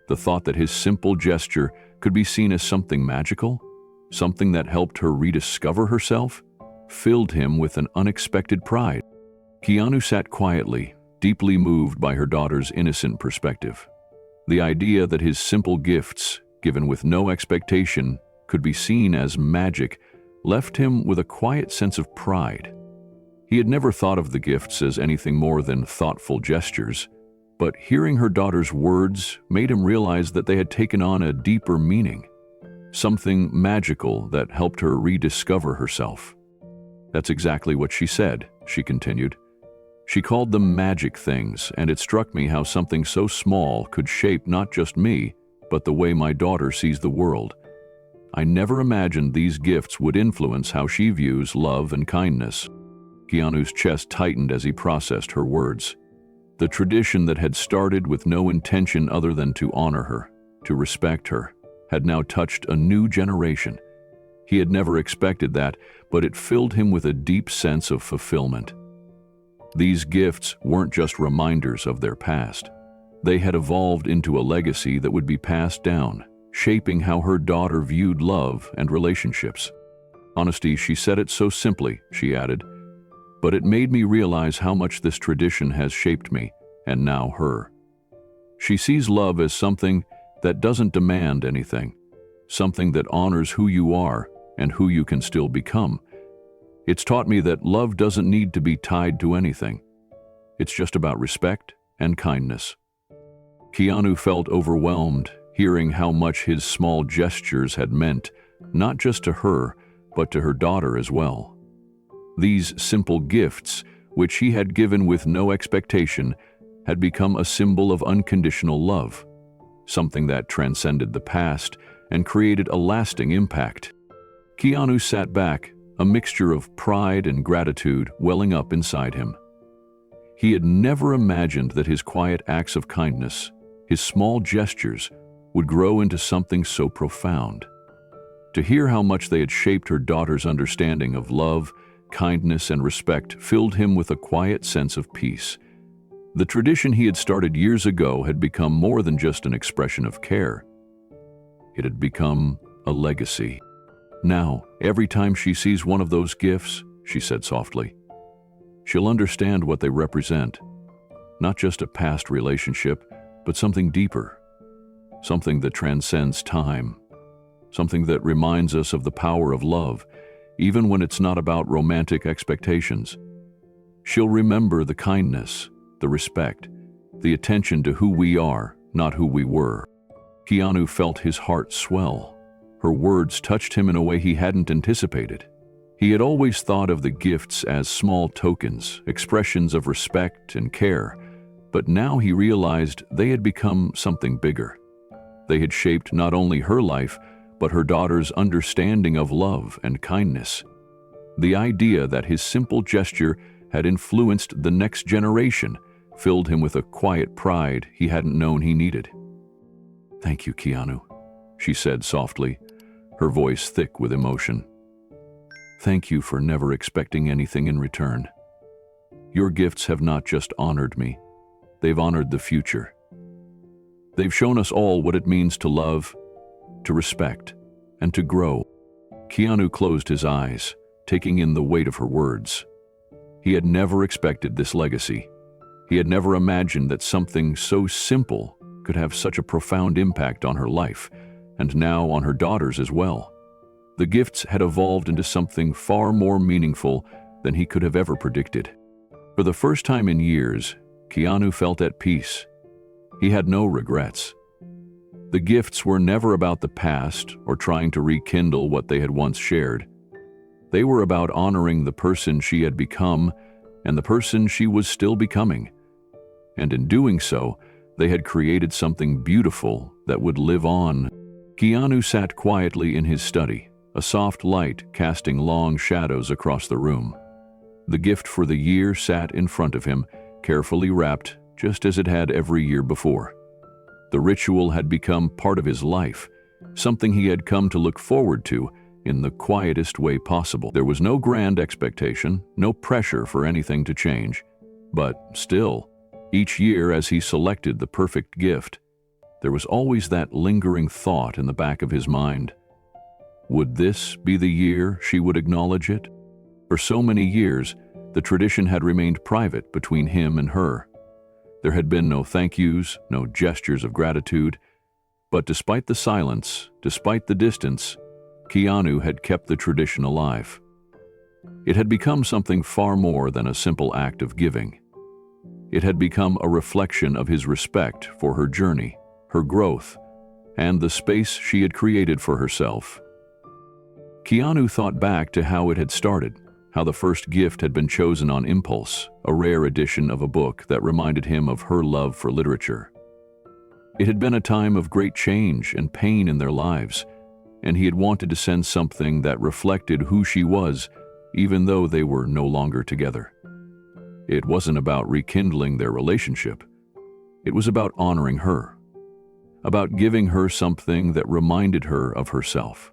S1: The thought that his simple gesture could be seen as something magical, something that helped her rediscover herself, filled him with an unexpected pride. Keanu sat quietly, deeply moved by her daughter's innocent perspective. The idea that his simple gifts given with no expectation, could be seen as magic, left him with a quiet sense of pride. He had never thought of the gifts as anything more than thoughtful gestures, but hearing her daughter's words made him realize that they had taken on a deeper meaning, something magical that helped her rediscover herself. "That's exactly what she said," she continued. "She called them magic things, and it struck me how something so small could shape not just me, but the way my daughter sees the world. I never imagined these gifts would influence how she views love and kindness." Keanu's chest tightened as he processed her words. The tradition that had started with no intention other than to honor her, to respect her, had now touched a new generation. He had never expected that, but it filled him with a deep sense of fulfillment. These gifts weren't just reminders of their past. They had evolved into a legacy that would be passed down, shaping how her daughter viewed love and relationships. "Honesty," she said it so simply, she added, "but it made me realize how much this tradition has shaped me, and now her." She sees love as something that doesn't demand anything, something that honors who you are and who you can still become. "It's taught me that love doesn't need to be tied to anything. It's just about respect and kindness." Keanu felt overwhelmed, hearing how much his small gestures had meant, not just to her, but to her daughter as well. These simple gifts, which he had given with no expectation, had become a symbol of unconditional love, something that transcended the past and created a lasting impact. Keanu sat back, a mixture of pride and gratitude welling up inside him. He had never imagined that his quiet acts of kindness, his small gestures, would grow into something so profound. To hear how much they had shaped her daughter's understanding of love, kindness, and respect filled him with a quiet sense of peace. The tradition he had started years ago had become more than just an expression of care. It had become a legacy. "Now, every time she sees one of those gifts," she said softly, "she'll understand what they represent. Not just a past relationship, but something deeper. Something that transcends time. Something that reminds us of the power of love, even when it's not about romantic expectations. She'll remember the kindness, the respect, the attention to who we are, not who we were." Keanu felt his heart swell. Her words touched him in a way he hadn't anticipated. He had always thought of the gifts as small tokens, expressions of respect and care, but now he realized they had become something bigger. They had shaped not only her life, but her daughter's understanding of love and kindness. The idea that his simple gesture had influenced the next generation filled him with a quiet pride he hadn't known he needed. "Thank you, Keanu," she said softly, her voice thick with emotion. "Thank you for never expecting anything in return. Your gifts have not just honored me, they've honored the future. They've shown us all what it means to love, to respect, and to grow." Keanu closed his eyes, taking in the weight of her words. He had never expected this legacy. He had never imagined that something so simple could have such a profound impact on her life, and now on her daughter's as well. The gifts had evolved into something far more meaningful than he could have ever predicted. For the first time in years, Keanu felt at peace. He had no regrets. The gifts were never about the past or trying to rekindle what they had once shared. They were about honoring the person she had become and the person she was still becoming. And in doing so, they had created something beautiful that would live on. Keanu sat quietly in his study, a soft light casting long shadows across the room. The gift for the year sat in front of him, carefully wrapped, just as it had every year before. The ritual had become part of his life, something he had come to look forward to in the quietest way possible. There was no grand expectation, no pressure for anything to change. But still, each year as he selected the perfect gift, there was always that lingering thought in the back of his mind. Would this be the year she would acknowledge it? For so many years, the tradition had remained private between him and her. There had been no thank yous, no gestures of gratitude. But despite the silence, despite the distance, Keanu had kept the tradition alive. It had become something far more than a simple act of giving. It had become a reflection of his respect for her journey, her growth, and the space she had created for herself. Keanu thought back to how it had started, how the first gift had been chosen on impulse, a rare edition of a book that reminded him of her love for literature. It had been a time of great change and pain in their lives, and he had wanted to send something that reflected who she was, even though they were no longer together. It wasn't about rekindling their relationship. It was about honoring her, about giving her something that reminded her of herself.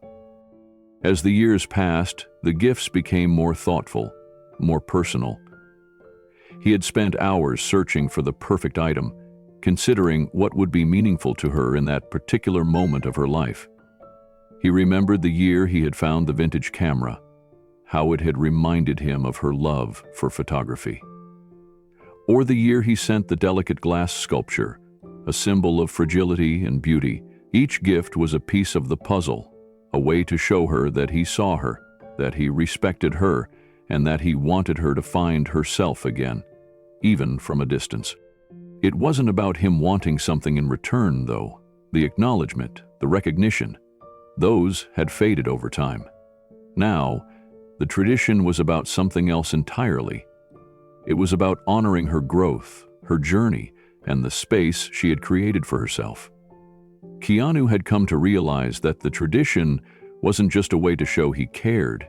S1: As the years passed, the gifts became more thoughtful, more personal. He had spent hours searching for the perfect item, considering what would be meaningful to her in that particular moment of her life. He remembered the year he had found the vintage camera, how it had reminded him of her love for photography. Or the year he sent the delicate glass sculpture, a symbol of fragility and beauty. Each gift was a piece of the puzzle, a way to show her that he saw her, that he respected her, and that he wanted her to find herself again, even from a distance. It wasn't about him wanting something in return, though. The acknowledgement, the recognition, those had faded over time. Now, the tradition was about something else entirely. It was about honoring her growth, her journey, and the space she had created for herself. Keanu had come to realize that the tradition wasn't just a way to show he cared.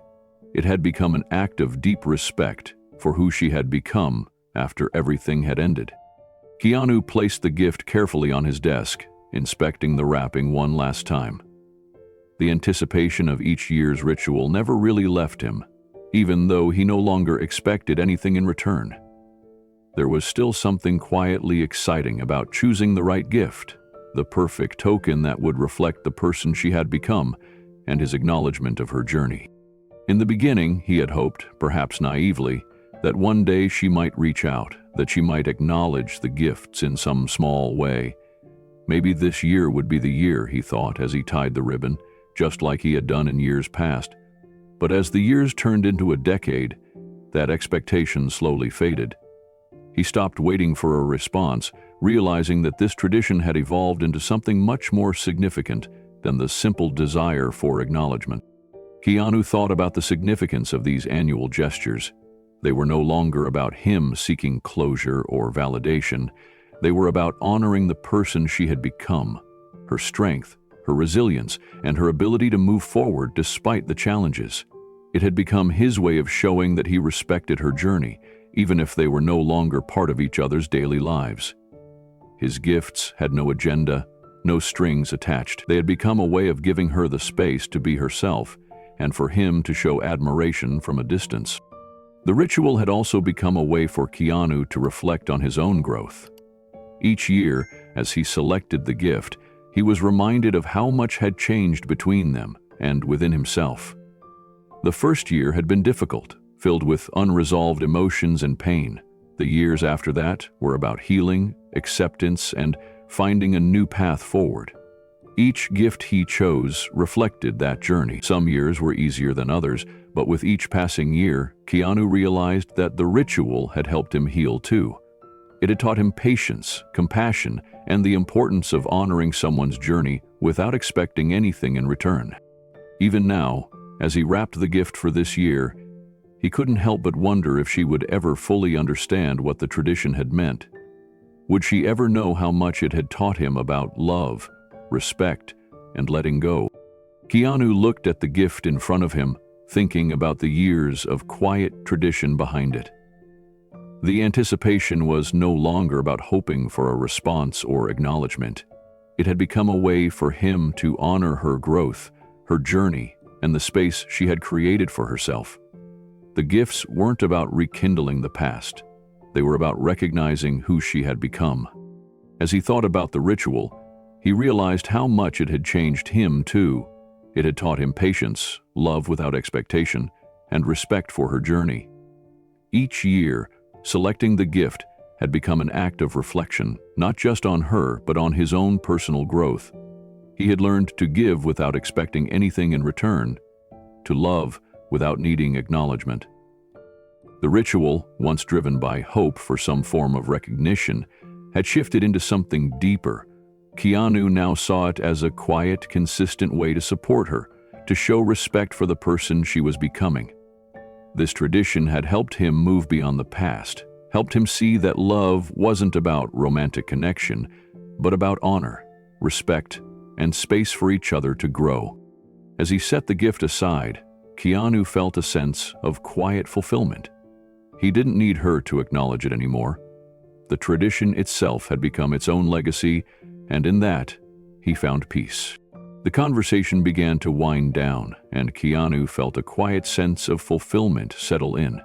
S1: It had become an act of deep respect for who she had become after everything had ended. Keanu placed the gift carefully on his desk, inspecting the wrapping one last time. The anticipation of each year's ritual never really left him, even though he no longer expected anything in return. There was still something quietly exciting about choosing the right gift, the perfect token that would reflect the person she had become and his acknowledgement of her journey. In the beginning, he had hoped, perhaps naively, that one day she might reach out, that she might acknowledge the gifts in some small way. Maybe this year would be the year, he thought as he tied the ribbon, just like he had done in years past. But as the years turned into a decade, that expectation slowly faded. He stopped waiting for a response, realizing that this tradition had evolved into something much more significant than the simple desire for acknowledgement. Keanu thought about the significance of these annual gestures. They were no longer about him seeking closure or validation. They were about honoring the person she had become, her strength, her resilience, and her ability to move forward despite the challenges. It had become his way of showing that he respected her journey, even if they were no longer part of each other's daily lives. His gifts had no agenda, no strings attached. They had become a way of giving her the space to be herself, and for him to show admiration from a distance. The ritual had also become a way for Keanu to reflect on his own growth. Each year, as he selected the gift, he was reminded of how much had changed between them and within himself. The first year had been difficult, filled with unresolved emotions and pain. The years after that were about healing, acceptance, and finding a new path forward. Each gift he chose reflected that journey. Some years were easier than others, but with each passing year, Keanu realized that the ritual had helped him heal too. It had taught him patience, compassion, and the importance of honoring someone's journey without expecting anything in return. Even now, as he wrapped the gift for this year, he couldn't help but wonder if she would ever fully understand what the tradition had meant. Would she ever know how much it had taught him about love, respect, and letting go? Keanu looked at the gift in front of him, thinking about the years of quiet tradition behind it. The anticipation was no longer about hoping for a response or acknowledgement. It had become a way for him to honor her growth, her journey, and the space she had created for herself. The gifts weren't about rekindling the past. They were about recognizing who she had become. As he thought about the ritual, he realized how much it had changed him too. It had taught him patience, love without expectation, and respect for her journey. Each year, selecting the gift had become an act of reflection, not just on her, but on his own personal growth. He had learned to give without expecting anything in return, to love without needing acknowledgement. The ritual, once driven by hope for some form of recognition, had shifted into something deeper. Keanu now saw it as a quiet, consistent way to support her, to show respect for the person she was becoming. This tradition had helped him move beyond the past, helped him see that love wasn't about romantic connection, but about honor, respect, and space for each other to grow. As he set the gift aside, Keanu felt a sense of quiet fulfillment. He didn't need her to acknowledge it anymore. The tradition itself had become its own legacy, and in that, he found peace. The conversation began to wind down, and Keanu felt a quiet sense of fulfillment settle in.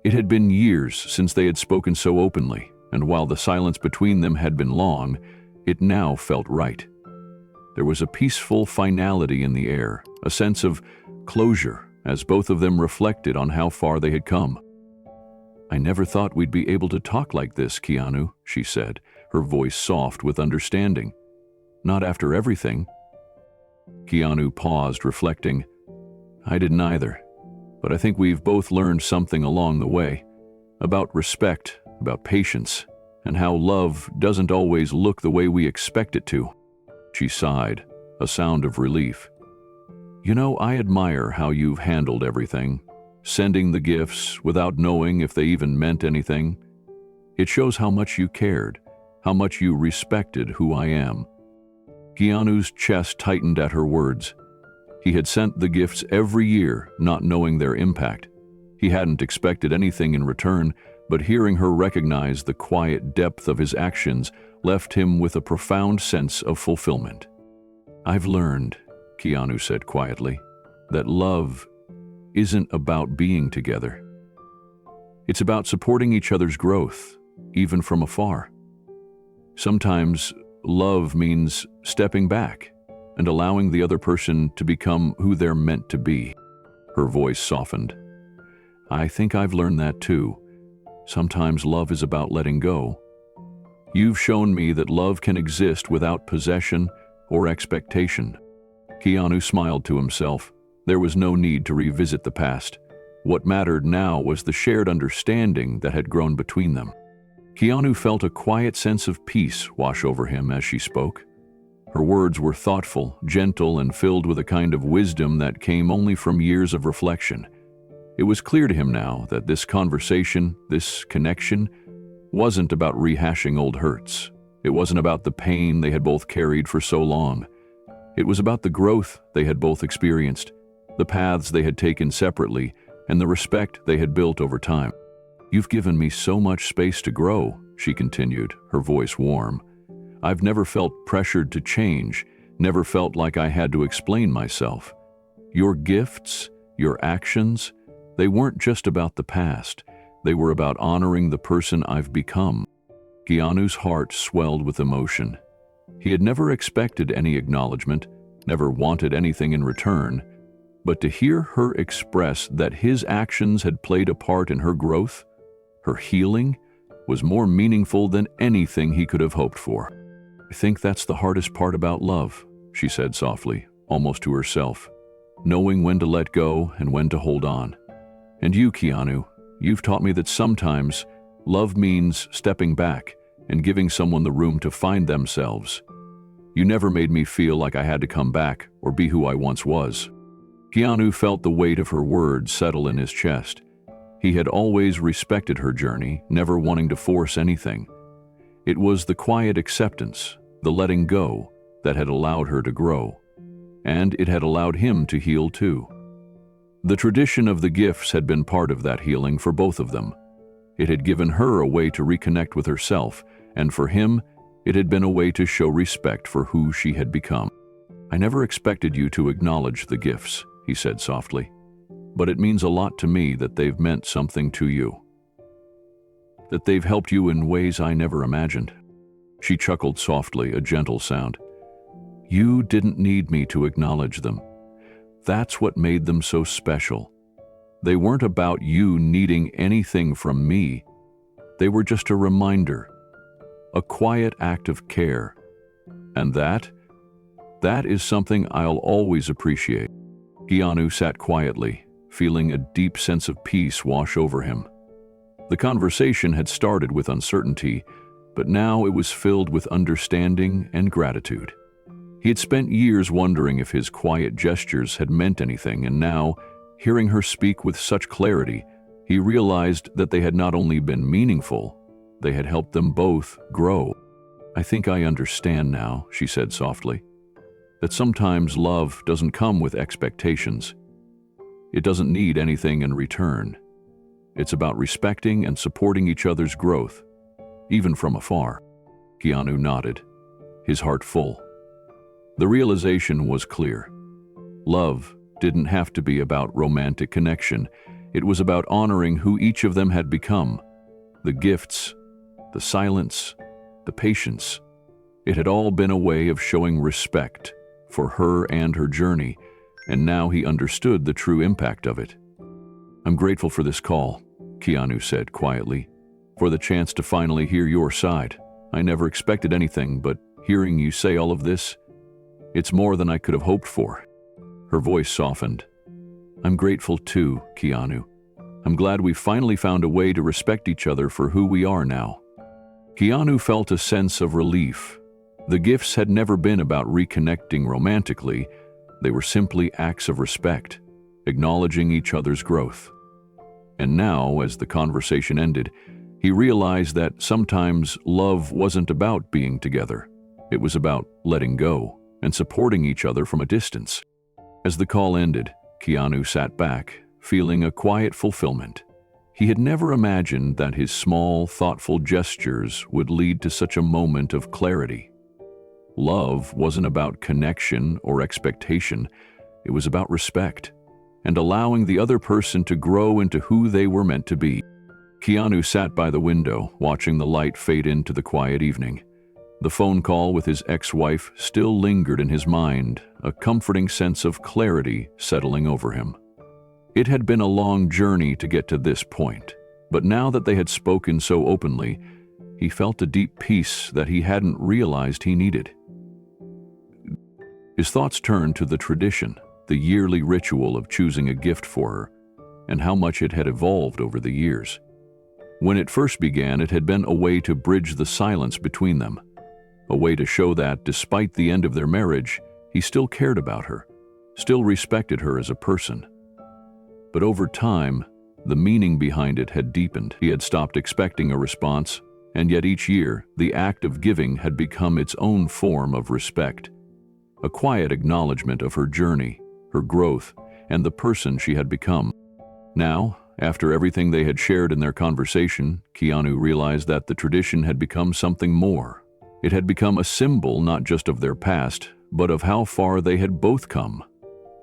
S1: It had been years since they had spoken so openly, and while the silence between them had been long, it now felt right. There was a peaceful finality in the air, a sense of closure, as both of them reflected on how far they had come. "I never thought we'd be able to talk like this, Keanu," she said, her voice soft with understanding. "Not after everything." Keanu paused, reflecting. "I didn't either, but I think we've both learned something along the way, about respect, about patience, and how love doesn't always look the way we expect it to." She sighed, a sound of relief. "You know, I admire how you've handled everything, sending the gifts without knowing if they even meant anything. It shows how much you cared, how much you respected who I am." Keanu's chest tightened at her words. He had sent the gifts every year, not knowing their impact. He hadn't expected anything in return, but hearing her recognize the quiet depth of his actions left him with a profound sense of fulfillment. "I've learned," Keanu said quietly, "that love isn't about being together. It's about supporting each other's growth, even from afar. Sometimes love means stepping back and allowing the other person to become who they're meant to be." Her voice softened. "I think I've learned that too. Sometimes love is about letting go. You've shown me that love can exist without possession or expectation." Keanu smiled to himself. There was no need to revisit the past. What mattered now was the shared understanding that had grown between them. Keanu felt a quiet sense of peace wash over him as she spoke. Her words were thoughtful, gentle, and filled with a kind of wisdom that came only from years of reflection. It was clear to him now that this conversation, this connection, wasn't about rehashing old hurts. It wasn't about the pain they had both carried for so long. It was about the growth they had both experienced, the paths they had taken separately, and the respect they had built over time. "You've given me so much space to grow," she continued, her voice warm. "I've never felt pressured to change, never felt like I had to explain myself. Your gifts, your actions, they weren't just about the past. They were about honoring the person I've become." Keanu's heart swelled with emotion. He had never expected any acknowledgement, never wanted anything in return, but to hear her express that his actions had played a part in her growth, her healing, was more meaningful than anything he could have hoped for. "I think that's the hardest part about love," she said softly, almost to herself, "knowing when to let go and when to hold on. And you, Keanu, you've taught me that sometimes love means stepping back and giving someone the room to find themselves. You never made me feel like I had to come back or be who I once was." Keanu felt the weight of her words settle in his chest. He had always respected her journey, never wanting to force anything. It was the quiet acceptance, the letting go, that had allowed her to grow. And it had allowed him to heal too. The tradition of the gifts had been part of that healing for both of them. It had given her a way to reconnect with herself, and for him, it had been a way to show respect for who she had become. "I never expected you to acknowledge the gifts," he said softly, "but it means a lot to me that they've meant something to you. That they've helped you in ways I never imagined." She chuckled softly, a gentle sound. "You didn't need me to acknowledge them. That's what made them so special. They weren't about you needing anything from me. They were just a reminder, a quiet act of care. And That is something I'll always appreciate." Keanu sat quietly, feeling a deep sense of peace wash over him. The conversation had started with uncertainty, but now it was filled with understanding and gratitude. He had spent years wondering if his quiet gestures had meant anything, and now, hearing her speak with such clarity, he realized that they had not only been meaningful, they had helped them both grow. "I think I understand now," she said softly, "that sometimes love doesn't come with expectations. It doesn't need anything in return. It's about respecting and supporting each other's growth, even from afar." Keanu nodded, his heart full. The realization was clear. Love didn't have to be about romantic connection. It was about honoring who each of them had become. The gifts, the silence, the patience. It had all been a way of showing respect for her and her journey, and now he understood the true impact of it. "I'm grateful for this call," Keanu said quietly, "for the chance to finally hear your side. I never expected anything, but hearing you say all of this, it's more than I could have hoped for." Her voice softened. "I'm grateful too, Keanu. I'm glad we finally found a way to respect each other for who we are now." Keanu felt a sense of relief. The gifts had never been about reconnecting romantically. They were simply acts of respect, acknowledging each other's growth. And now, as the conversation ended, he realized that sometimes love wasn't about being together. It was about letting go and supporting each other from a distance. As the call ended, Keanu sat back, feeling a quiet fulfillment. He had never imagined that his small, thoughtful gestures would lead to such a moment of clarity. Love wasn't about connection or expectation. It was about respect and allowing the other person to grow into who they were meant to be. Keanu sat by the window, watching the light fade into the quiet evening. The phone call with his ex-wife still lingered in his mind, a comforting sense of clarity settling over him. It had been a long journey to get to this point, but now that they had spoken so openly, he felt a deep peace that he hadn't realized he needed. His thoughts turned to the tradition, the yearly ritual of choosing a gift for her, and how much it had evolved over the years. When it first began, it had been a way to bridge the silence between them, a way to show that, despite the end of their marriage, he still cared about her, still respected her as a person. But over time, the meaning behind it had deepened. He had stopped expecting a response, and yet each year, the act of giving had become its own form of respect, a quiet acknowledgement of her journey, her growth, and the person she had become. Now, after everything they had shared in their conversation, Keanu realized that the tradition had become something more. It had become a symbol not just of their past, but of how far they had both come.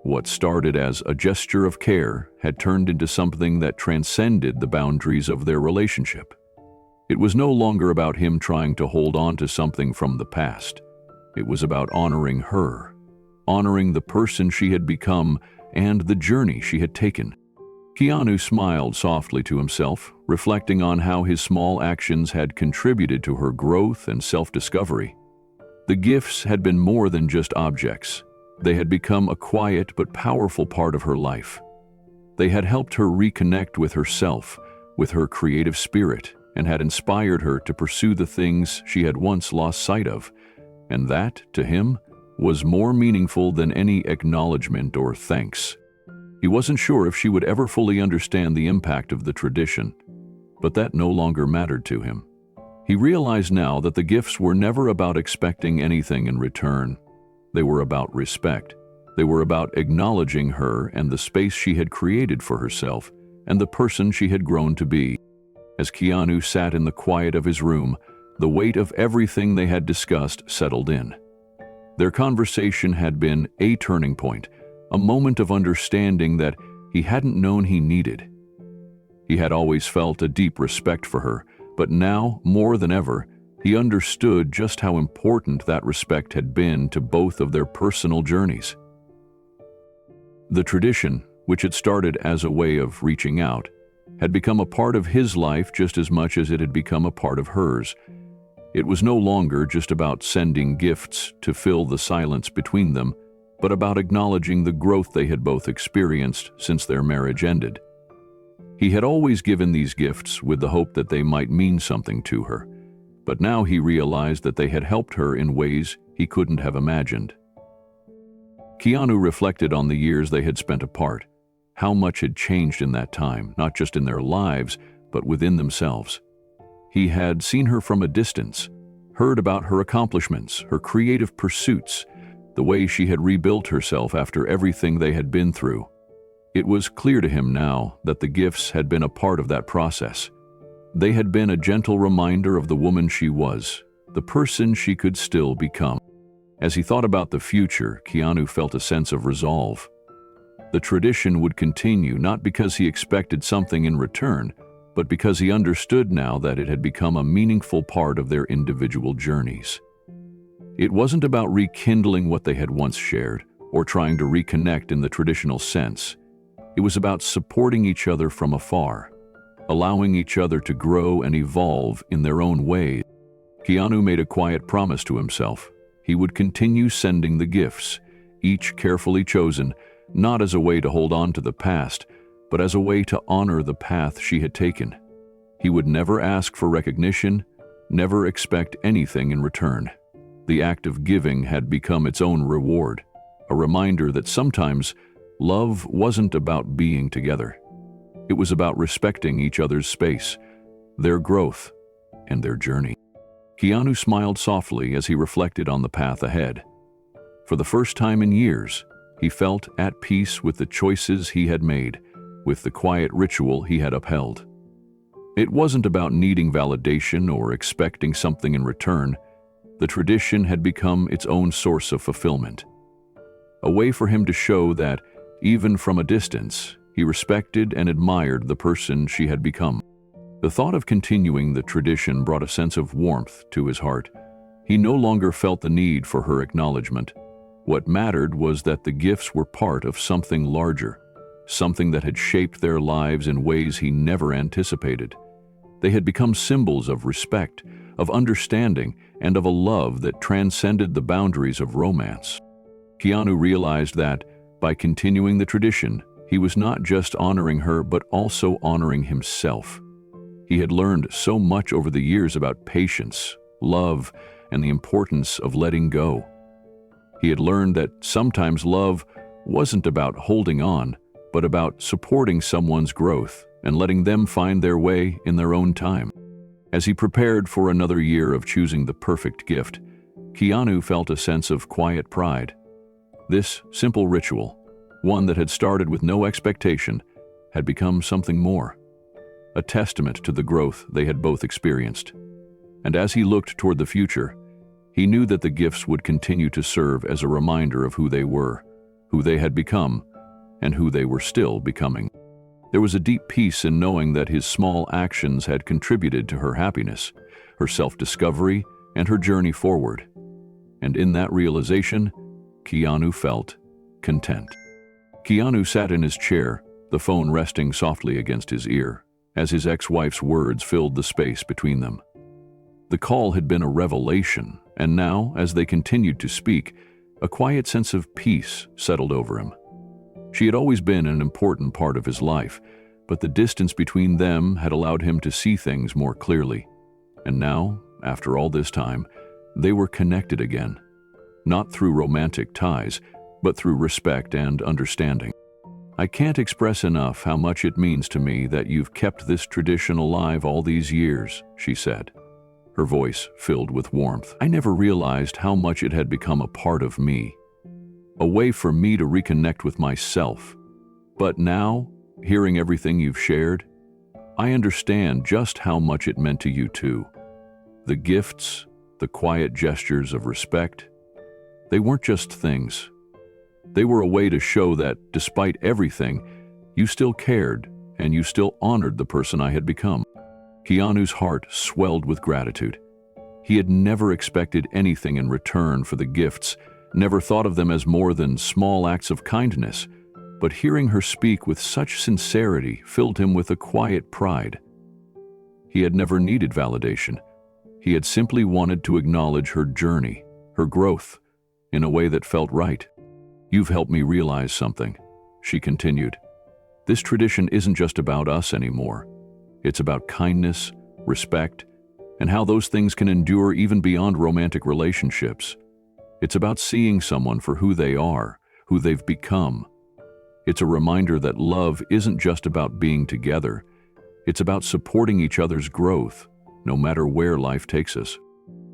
S1: What started as a gesture of care had turned into something that transcended the boundaries of their relationship. It was no longer about him trying to hold on to something from the past. It was about honoring her, honoring the person she had become and the journey she had taken. Keanu smiled softly to himself, reflecting on how his small actions had contributed to her growth and self-discovery. The gifts had been more than just objects. They had become a quiet but powerful part of her life. They had helped her reconnect with herself, with her creative spirit, and had inspired her to pursue the things she had once lost sight of. And that, to him, was more meaningful than any acknowledgement or thanks. He wasn't sure if she would ever fully understand the impact of the tradition, but that no longer mattered to him. He realized now that the gifts were never about expecting anything in return. They were about respect. They were about acknowledging her and the space she had created for herself and the person she had grown to be. As Keanu sat in the quiet of his room, the weight of everything they had discussed settled in. Their conversation had been a turning point, a moment of understanding that he hadn't known he needed. He had always felt a deep respect for her, but now, more than ever, he understood just how important that respect had been to both of their personal journeys. The tradition, which had started as a way of reaching out, had become a part of his life just as much as it had become a part of hers. It was no longer just about sending gifts to fill the silence between them, but about acknowledging the growth they had both experienced since their marriage ended. He had always given these gifts with the hope that they might mean something to her, but now he realized that they had helped her in ways he couldn't have imagined. Keanu reflected on the years they had spent apart, how much had changed in that time, not just in their lives, but within themselves. He had seen her from a distance, heard about her accomplishments, her creative pursuits, the way she had rebuilt herself after everything they had been through. It was clear to him now that the gifts had been a part of that process. They had been a gentle reminder of the woman she was, the person she could still become. As he thought about the future, Keanu felt a sense of resolve. The tradition would continue, not because he expected something in return, but because he understood now that it had become a meaningful part of their individual journeys. It wasn't about rekindling what they had once shared, or trying to reconnect in the traditional sense. It was about supporting each other from afar, allowing each other to grow and evolve in their own ways. Keanu made a quiet promise to himself. He would continue sending the gifts, each carefully chosen, not as a way to hold on to the past, but as a way to honor the path she had taken. He would never ask for recognition, never expect anything in return. The act of giving had become its own reward, a reminder that sometimes love wasn't about being together. It was about respecting each other's space, their growth, and their journey. Keanu smiled softly as he reflected on the path ahead. For the first time in years, he felt at peace with the choices he had made, with the quiet ritual he had upheld. It wasn't about needing validation or expecting something in return. The tradition had become its own source of fulfillment, a way for him to show that, even from a distance, he respected and admired the person she had become. The thought of continuing the tradition brought a sense of warmth to his heart. He no longer felt the need for her acknowledgement. What mattered was that the gifts were part of something larger, something that had shaped their lives in ways he never anticipated. They had become symbols of respect, of understanding, and of a love that transcended the boundaries of romance. Keanu realized that, by continuing the tradition, he was not just honoring her but also honoring himself. He had learned so much over the years about patience, love, and the importance of letting go. He had learned that sometimes love wasn't about holding on, but about supporting someone's growth and letting them find their way in their own time. As he prepared for another year of choosing the perfect gift, Keanu felt a sense of quiet pride. This simple ritual, one that had started with no expectation, had become something more, a testament to the growth they had both experienced. And as he looked toward the future, he knew that the gifts would continue to serve as a reminder of who they were, who they had become, and who they were still becoming. There was a deep peace in knowing that his small actions had contributed to her happiness, her self-discovery, and her journey forward. And in that realization, Keanu felt content. Keanu sat in his chair, the phone resting softly against his ear, as his ex-wife's words filled the space between them. The call had been a revelation, and now, as they continued to speak, a quiet sense of peace settled over him. She had always been an important part of his life, but the distance between them had allowed him to see things more clearly. And now, after all this time, they were connected again, not through romantic ties, but through respect and understanding. "I can't express enough how much it means to me that you've kept this tradition alive all these years," she said, her voice filled with warmth. "I never realized how much it had become a part of me, a way for me to reconnect with myself. But now, hearing everything you've shared, I understand just how much it meant to you too. The gifts, the quiet gestures of respect, they weren't just things. They were a way to show that, despite everything, you still cared and you still honored the person I had become." Keanu's heart swelled with gratitude. He had never expected anything in return for the gifts, never thought of them as more than small acts of kindness, but hearing her speak with such sincerity filled him with a quiet pride. He had never needed validation. He had simply wanted to acknowledge her journey, her growth, in a way that felt right. "You've helped me realize something," she continued. "This tradition isn't just about us anymore. It's about kindness, respect, and how those things can endure even beyond romantic relationships. It's about seeing someone for who they are, who they've become. It's a reminder that love isn't just about being together. It's about supporting each other's growth, no matter where life takes us."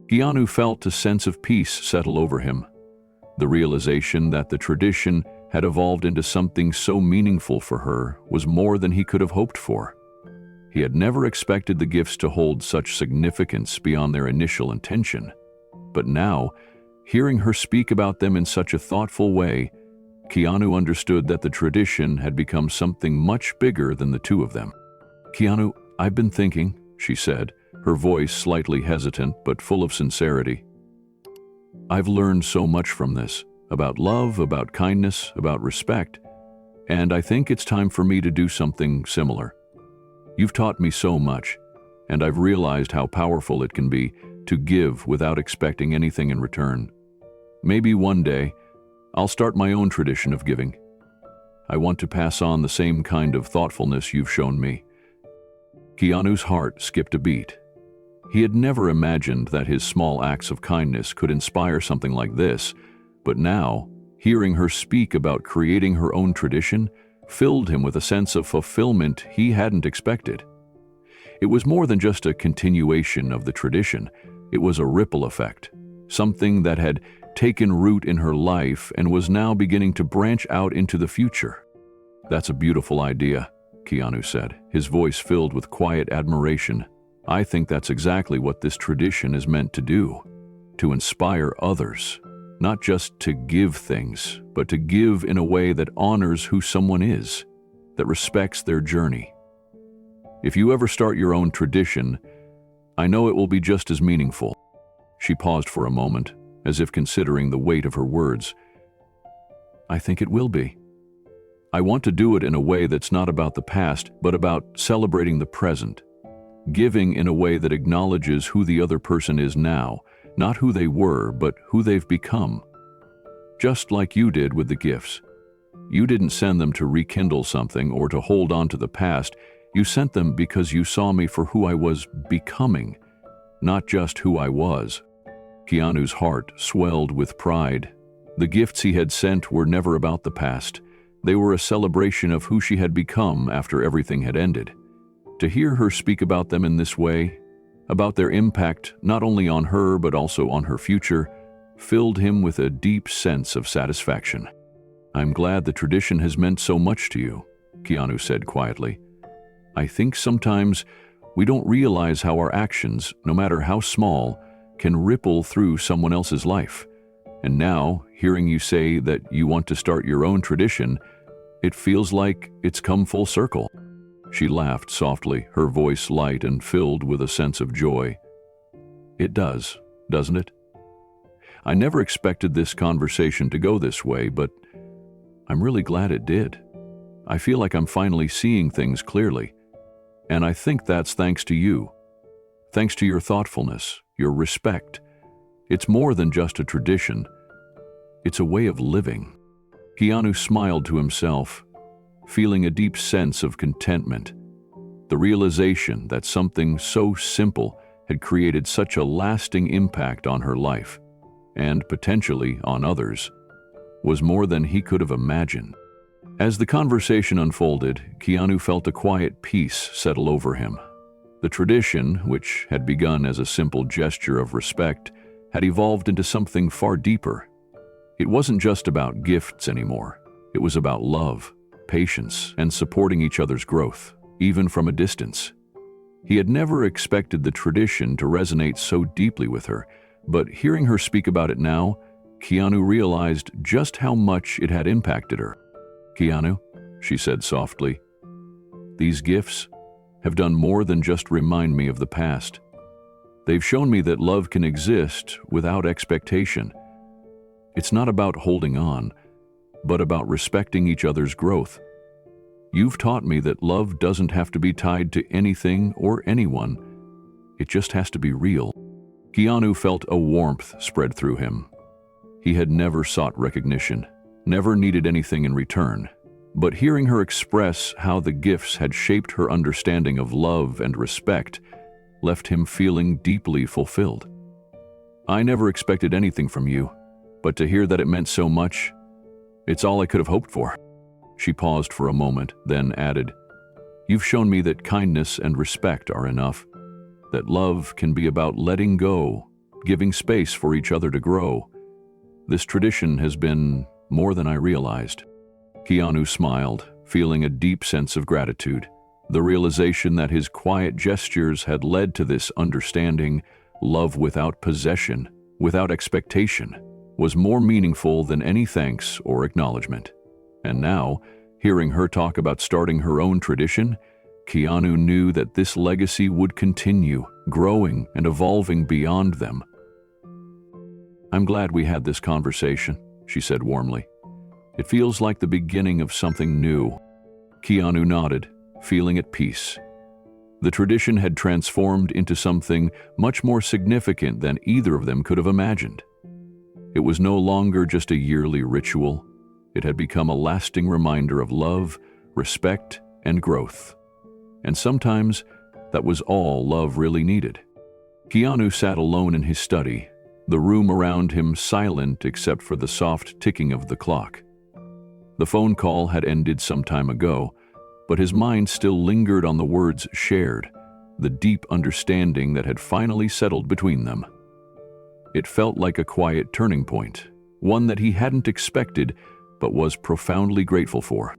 S1: Keanu felt a sense of peace settle over him. The realization that the tradition had evolved into something so meaningful for her was more than he could have hoped for. He had never expected the gifts to hold such significance beyond their initial intention. But now, hearing her speak about them in such a thoughtful way, Keanu understood that the tradition had become something much bigger than the two of them. "Keanu, I've been thinking," she said, her voice slightly hesitant but full of sincerity. "I've learned so much from this, about love, about kindness, about respect, and I think it's time for me to do something similar. You've taught me so much, and I've realized how powerful it can be to give without expecting anything in return. Maybe one day, I'll start my own tradition of giving. I want to pass on the same kind of thoughtfulness you've shown me." Keanu's heart skipped a beat. He had never imagined that his small acts of kindness could inspire something like this, but now, hearing her speak about creating her own tradition filled him with a sense of fulfillment he hadn't expected. It was more than just a continuation of the tradition. It was a ripple effect, something that had taken root in her life and was now beginning to branch out into the future. "That's a beautiful idea," Keanu said, his voice filled with quiet admiration. "I think that's exactly what this tradition is meant to do, to inspire others, not just to give things, but to give in a way that honors who someone is, that respects their journey. If you ever start your own tradition, I know it will be just as meaningful." She paused for a moment, as if considering the weight of her words. "I think it will be. I want to do it in a way that's not about the past, but about celebrating the present, giving in a way that acknowledges who the other person is now, not who they were, but who they've become. Just like you did with the gifts. You didn't send them to rekindle something or to hold on to the past. You sent them because you saw me for who I was becoming, not just who I was." Keanu's heart swelled with pride. The gifts he had sent were never about the past. They were a celebration of who she had become after everything had ended. To hear her speak about them in this way, about their impact not only on her but also on her future, filled him with a deep sense of satisfaction. "I'm glad the tradition has meant so much to you," Keanu said quietly. "I think sometimes we don't realize how our actions, no matter how small, can ripple through someone else's life. And now, hearing you say that you want to start your own tradition, it feels like it's come full circle." She laughed softly, her voice light and filled with a sense of joy. "It does, doesn't it? I never expected this conversation to go this way, but I'm really glad it did. I feel like I'm finally seeing things clearly. And I think that's thanks to you. Thanks to your thoughtfulness, your respect. It's more than just a tradition. It's a way of living." Keanu smiled to himself, feeling a deep sense of contentment. The realization that something so simple had created such a lasting impact on her life, and potentially on others, was more than he could have imagined. As the conversation unfolded, Keanu felt a quiet peace settle over him. The tradition, which had begun as a simple gesture of respect, had evolved into something far deeper. It wasn't just about gifts anymore. It was about love, patience, and supporting each other's growth, even from a distance. He had never expected the tradition to resonate so deeply with her, but hearing her speak about it now, Keanu realized just how much it had impacted her. "Keanu," she said softly, "these gifts have done more than just remind me of the past. They've shown me that love can exist without expectation. It's not about holding on, but about respecting each other's growth. You've taught me that love doesn't have to be tied to anything or anyone. It just has to be real." Keanu felt a warmth spread through him. He had never sought recognition, never needed anything in return. But hearing her express how the gifts had shaped her understanding of love and respect left him feeling deeply fulfilled. "I never expected anything from you, but to hear that it meant so much, it's all I could have hoped for." She paused for a moment, then added, "You've shown me that kindness and respect are enough, that love can be about letting go, giving space for each other to grow. This tradition has been more than I realized." Keanu smiled, feeling a deep sense of gratitude. The realization that his quiet gestures had led to this understanding, love without possession, without expectation, was more meaningful than any thanks or acknowledgement. And now, hearing her talk about starting her own tradition, Keanu knew that this legacy would continue, growing and evolving beyond them. "I'm glad we had this conversation," she said warmly. "It feels like the beginning of something new." Keanu nodded, feeling at peace. The tradition had transformed into something much more significant than either of them could have imagined. It was no longer just a yearly ritual. It had become a lasting reminder of love, respect, and growth. And sometimes, that was all love really needed. Keanu sat alone in his study, the room around him silent except for the soft ticking of the clock. The phone call had ended some time ago, but his mind still lingered on the words shared, the deep understanding that had finally settled between them. It felt like a quiet turning point, one that he hadn't expected but was profoundly grateful for.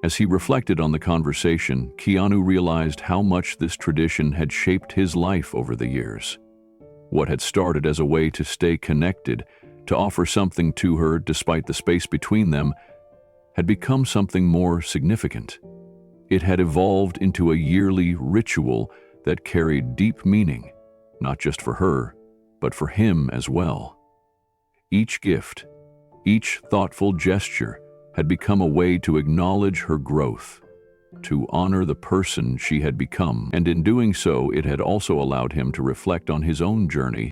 S1: As he reflected on the conversation, Keanu realized how much this tradition had shaped his life over the years. What had started as a way to stay connected, to offer something to her despite the space between them, had become something more significant. It had evolved into a yearly ritual that carried deep meaning, not just for her, but for him as well. Each gift, each thoughtful gesture had become a way to acknowledge her growth, to honor the person she had become, and in doing so, it had also allowed him to reflect on his own journey.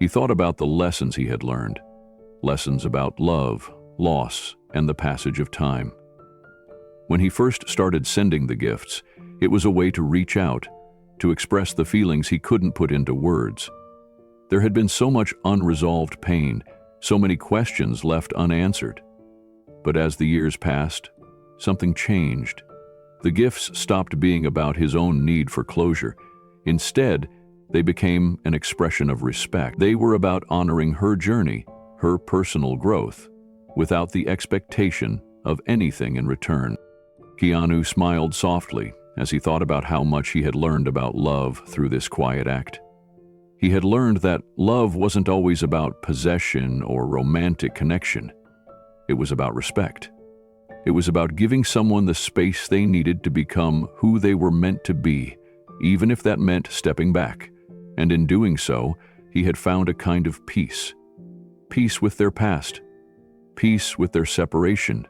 S1: He thought about the lessons he had learned, lessons about love, loss, and the passage of time. When he first started sending the gifts, it was a way to reach out, to express the feelings he couldn't put into words. There had been so much unresolved pain, so many questions left unanswered. But as the years passed, something changed. The gifts stopped being about his own need for closure. Instead, they became an expression of respect. They were about honoring her journey, her personal growth, without the expectation of anything in return. Keanu smiled softly as he thought about how much he had learned about love through this quiet act. He had learned that love wasn't always about possession or romantic connection. It was about respect. It was about giving someone the space they needed to become who they were meant to be, even if that meant stepping back. And in doing so, he had found a kind of peace. Peace with their past, peace with their separation,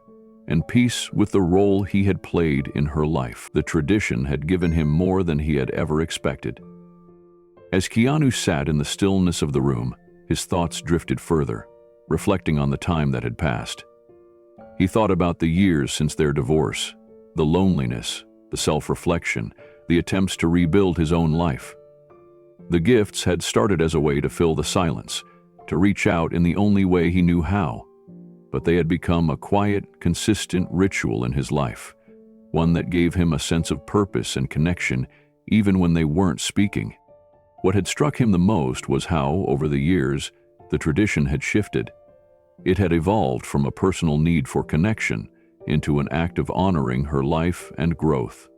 S1: and peace with the role he had played in her life. The tradition had given him more than he had ever expected. As Keanu sat in the stillness of the room, his thoughts drifted further, reflecting on the time that had passed. He thought about the years since their divorce, the loneliness, the self-reflection, the attempts to rebuild his own life. The gifts had started as a way to fill the silence, to reach out in the only way he knew how, but they had become a quiet, consistent ritual in his life, one that gave him a sense of purpose and connection even when they weren't speaking. What had struck him the most was how, over the years, the tradition had shifted. It had evolved from a personal need for connection into an act of honoring her life and growth.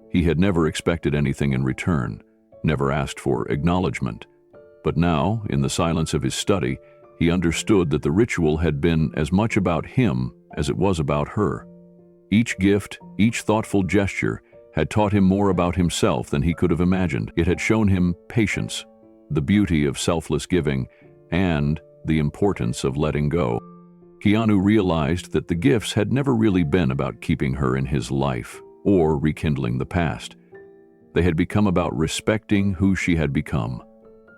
S1: He had never expected anything in return, never asked for acknowledgement. But now, in the silence of his study, he understood that the ritual had been as much about him as it was about her. Each gift, each thoughtful gesture, had taught him more about himself than he could have imagined. It had shown him patience, the beauty of selfless giving, and the importance of letting go. Keanu realized that the gifts had never really been about keeping her in his life or rekindling the past. They had become about respecting who she had become.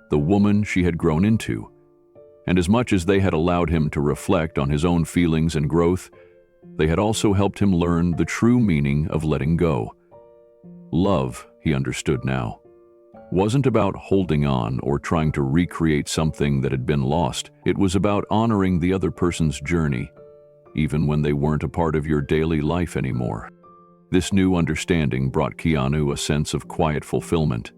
S1: the woman she had grown into. And as much as they had allowed him to reflect on his own feelings and growth, they had also helped him learn the true meaning of letting go. Love, he understood now, wasn't about holding on or trying to recreate something that had been lost. It was about honoring the other person's journey, even when they weren't a part of your daily life anymore. This new understanding brought Keanu a sense of quiet fulfillment.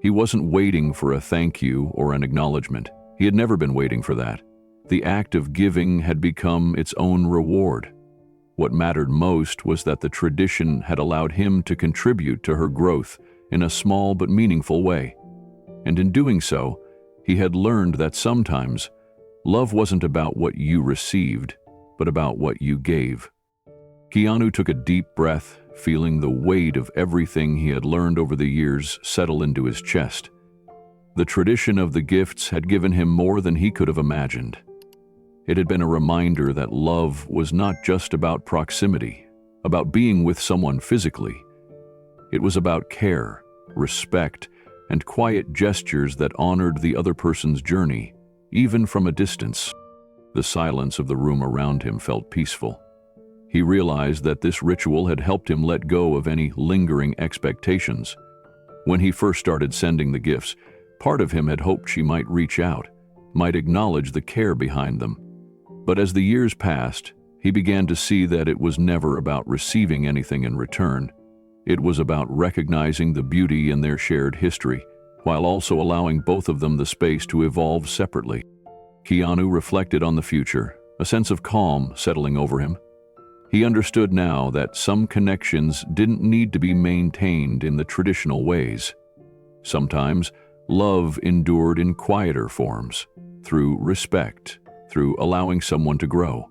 S1: He wasn't waiting for a thank you or an acknowledgement. He had never been waiting for that. The act of giving had become its own reward. What mattered most was that the tradition had allowed him to contribute to her growth in a small but meaningful way. And in doing so, he had learned that sometimes love wasn't about what you received, but about what you gave. Keanu took a deep breath, feeling the weight of everything he had learned over the years settle into his chest. The tradition of the gifts had given him more than he could have imagined. It had been a reminder that love was not just about proximity, about being with someone physically. It was about care, respect, and quiet gestures that honored the other person's journey, even from a distance. The silence of the room around him felt peaceful. He realized that this ritual had helped him let go of any lingering expectations. When he first started sending the gifts, part of him had hoped she might reach out, might acknowledge the care behind them. But as the years passed, he began to see that it was never about receiving anything in return. It was about recognizing the beauty in their shared history, while also allowing both of them the space to evolve separately. Keanu reflected on the future, a sense of calm settling over him. He understood now that some connections didn't need to be maintained in the traditional ways. Sometimes, love endured in quieter forms, through respect, through allowing someone to grow.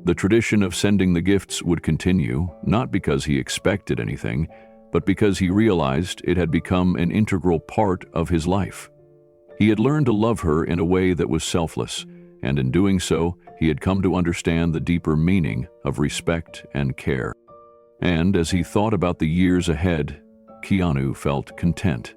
S1: The tradition of sending the gifts would continue, not because he expected anything, but because he realized it had become an integral part of his life. He had learned to love her in a way that was selfless, and in doing so, he had come to understand the deeper meaning of respect and care. And as he thought about the years ahead, Keanu felt content.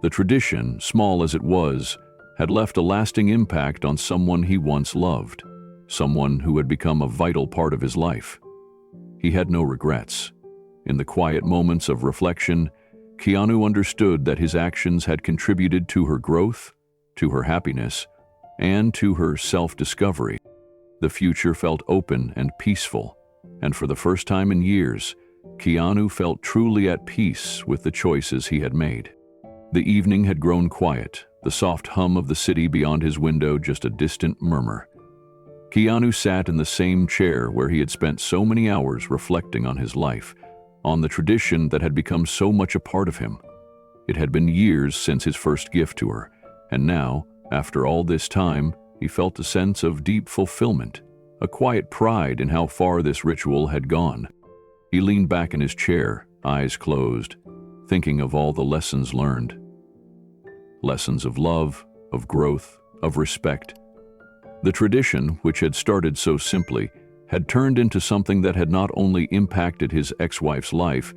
S1: The tradition, small as it was, had left a lasting impact on someone he once loved, someone who had become a vital part of his life. He had no regrets. In the quiet moments of reflection, Keanu understood that his actions had contributed to her growth, to her happiness, and to her self-discovery. The future felt open and peaceful, and for the first time in years, Keanu felt truly at peace with the choices he had made. The evening had grown quiet, the soft hum of the city beyond his window just a distant murmur. Keanu sat in the same chair where he had spent so many hours reflecting on his life, on the tradition that had become so much a part of him. It had been years since his first gift to her, and now, after all this time, he felt a sense of deep fulfillment, a quiet pride in how far this ritual had gone. He leaned back in his chair, eyes closed, thinking of all the lessons learned. Lessons of love, of growth, of respect. The tradition, which had started so simply, had turned into something that had not only impacted his ex-wife's life,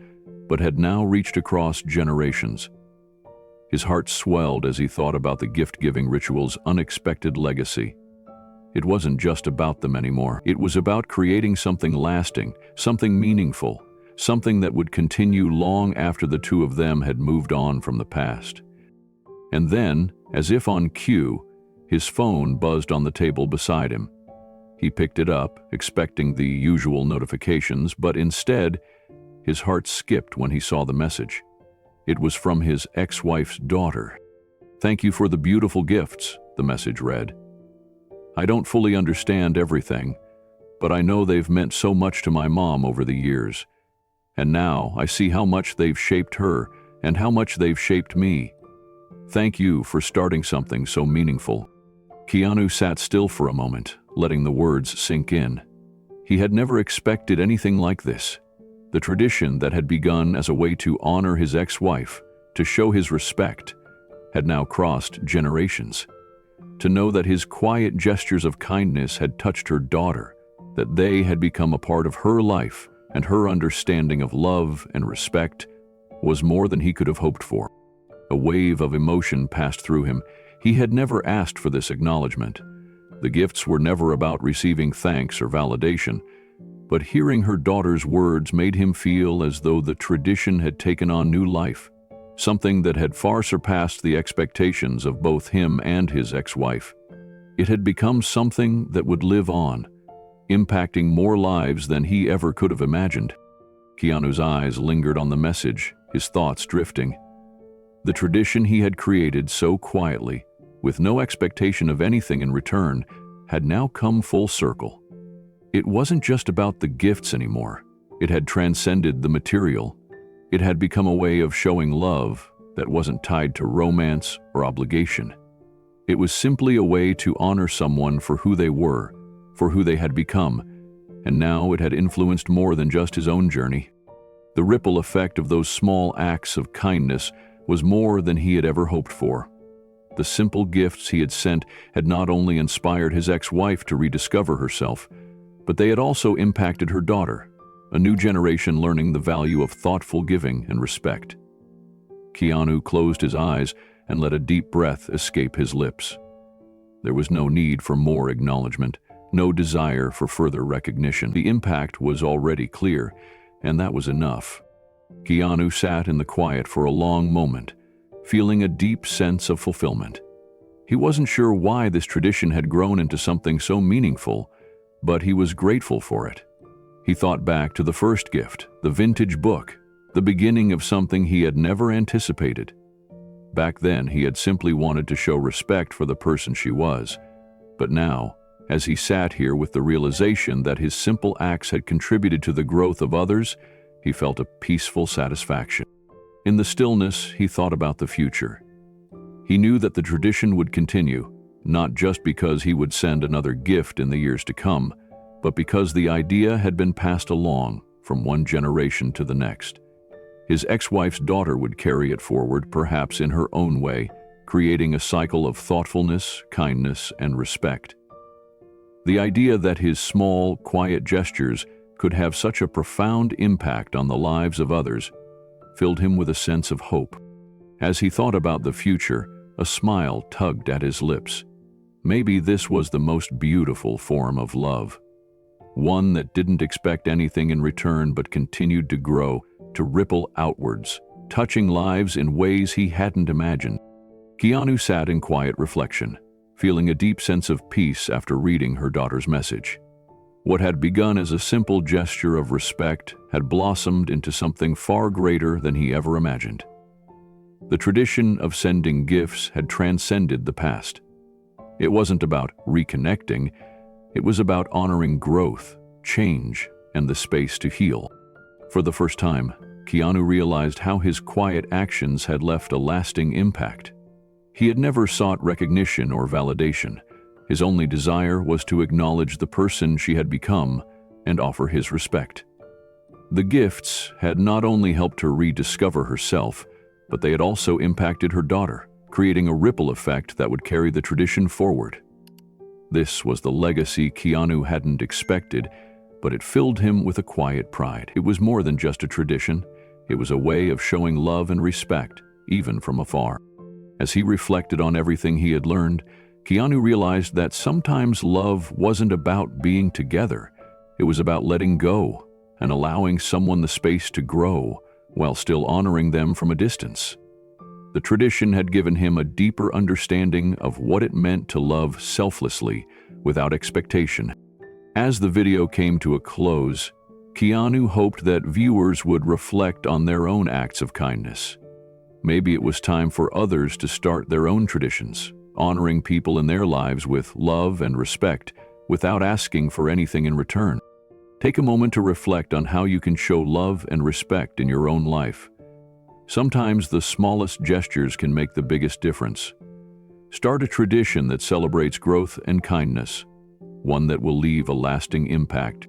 S1: but had now reached across generations. His heart swelled as he thought about the gift-giving ritual's unexpected legacy. It wasn't just about them anymore. It was about creating something lasting, something meaningful, something that would continue long after the two of them had moved on from the past. And then, as if on cue, his phone buzzed on the table beside him. He picked it up, expecting the usual notifications, but instead, his heart skipped when he saw the message. It was from his ex-wife's daughter. "Thank you for the beautiful gifts," the message read. "I don't fully understand everything, but I know they've meant so much to my mom over the years. And now I see how much they've shaped her and how much they've shaped me. Thank you for starting something so meaningful." Keanu sat still for a moment, letting the words sink in. He had never expected anything like this. The tradition that had begun as a way to honor his ex-wife, to show his respect, had now crossed generations. To know that his quiet gestures of kindness had touched her daughter, that they had become a part of her life and her understanding of love and respect, was more than he could have hoped for. A wave of emotion passed through him. He had never asked for this acknowledgement. The gifts were never about receiving thanks or validation, but hearing her daughter's words made him feel as though the tradition had taken on new life, something that had far surpassed the expectations of both him and his ex-wife. It had become something that would live on, impacting more lives than he ever could have imagined. Keanu's eyes lingered on the message, his thoughts drifting. The tradition he had created so quietly, with no expectation of anything in return, had now come full circle. It wasn't just about the gifts anymore. It had transcended the material. It had become a way of showing love that wasn't tied to romance or obligation. It was simply a way to honor someone for who they were, for who they had become, and now it had influenced more than just his own journey. The ripple effect of those small acts of kindness was more than he had ever hoped for. The simple gifts he had sent had not only inspired his ex-wife to rediscover herself, but they had also impacted her daughter, a new generation learning the value of thoughtful giving and respect. Keanu closed his eyes and let a deep breath escape his lips. There was no need for more acknowledgement, no desire for further recognition. The impact was already clear, and that was enough. Keanu sat in the quiet for a long moment, feeling a deep sense of fulfillment. He wasn't sure why this tradition had grown into something so meaningful, but he was grateful for it. He thought back to the first gift, the vintage book, the beginning of something he had never anticipated. Back then, he had simply wanted to show respect for the person she was. But now, as he sat here with the realization that his simple acts had contributed to the growth of others, he felt a peaceful satisfaction. In the stillness, he thought about the future. He knew that the tradition would continue, not just because he would send another gift in the years to come, but because the idea had been passed along from one generation to the next. His ex-wife's daughter would carry it forward, perhaps in her own way, creating a cycle of thoughtfulness, kindness, and respect. The idea that his small, quiet gestures could have such a profound impact on the lives of others filled him with a sense of hope. As he thought about the future, a smile tugged at his lips. Maybe this was the most beautiful form of love. One that didn't expect anything in return but continued to grow, to ripple outwards, touching lives in ways he hadn't imagined. Keanu sat in quiet reflection, feeling a deep sense of peace after reading her daughter's message. What had begun as a simple gesture of respect had blossomed into something far greater than he ever imagined. The tradition of sending gifts had transcended the past. It wasn't about reconnecting, it was about honoring growth, change, and the space to heal. For the first time, Keanu realized how his quiet actions had left a lasting impact. He had never sought recognition or validation. His only desire was to acknowledge the person she had become and offer his respect. The gifts had not only helped her rediscover herself, but they had also impacted her daughter, creating a ripple effect that would carry the tradition forward. This was the legacy Keanu hadn't expected, but it filled him with a quiet pride. It was more than just a tradition. It was a way of showing love and respect, even from afar. As he reflected on everything he had learned, Keanu realized that sometimes love wasn't about being together. It was about letting go and allowing someone the space to grow while still honoring them from a distance. The tradition had given him a deeper understanding of what it meant to love selflessly, without expectation. As the video came to a close, Keanu hoped that viewers would reflect on their own acts of kindness. Maybe it was time for others to start their own traditions, honoring people in their lives with love and respect without asking for anything in return. Take a moment to reflect on how you can show love and respect in your own life. Sometimes the smallest gestures can make the biggest difference. Start a tradition that celebrates growth and kindness, one that will leave a lasting impact.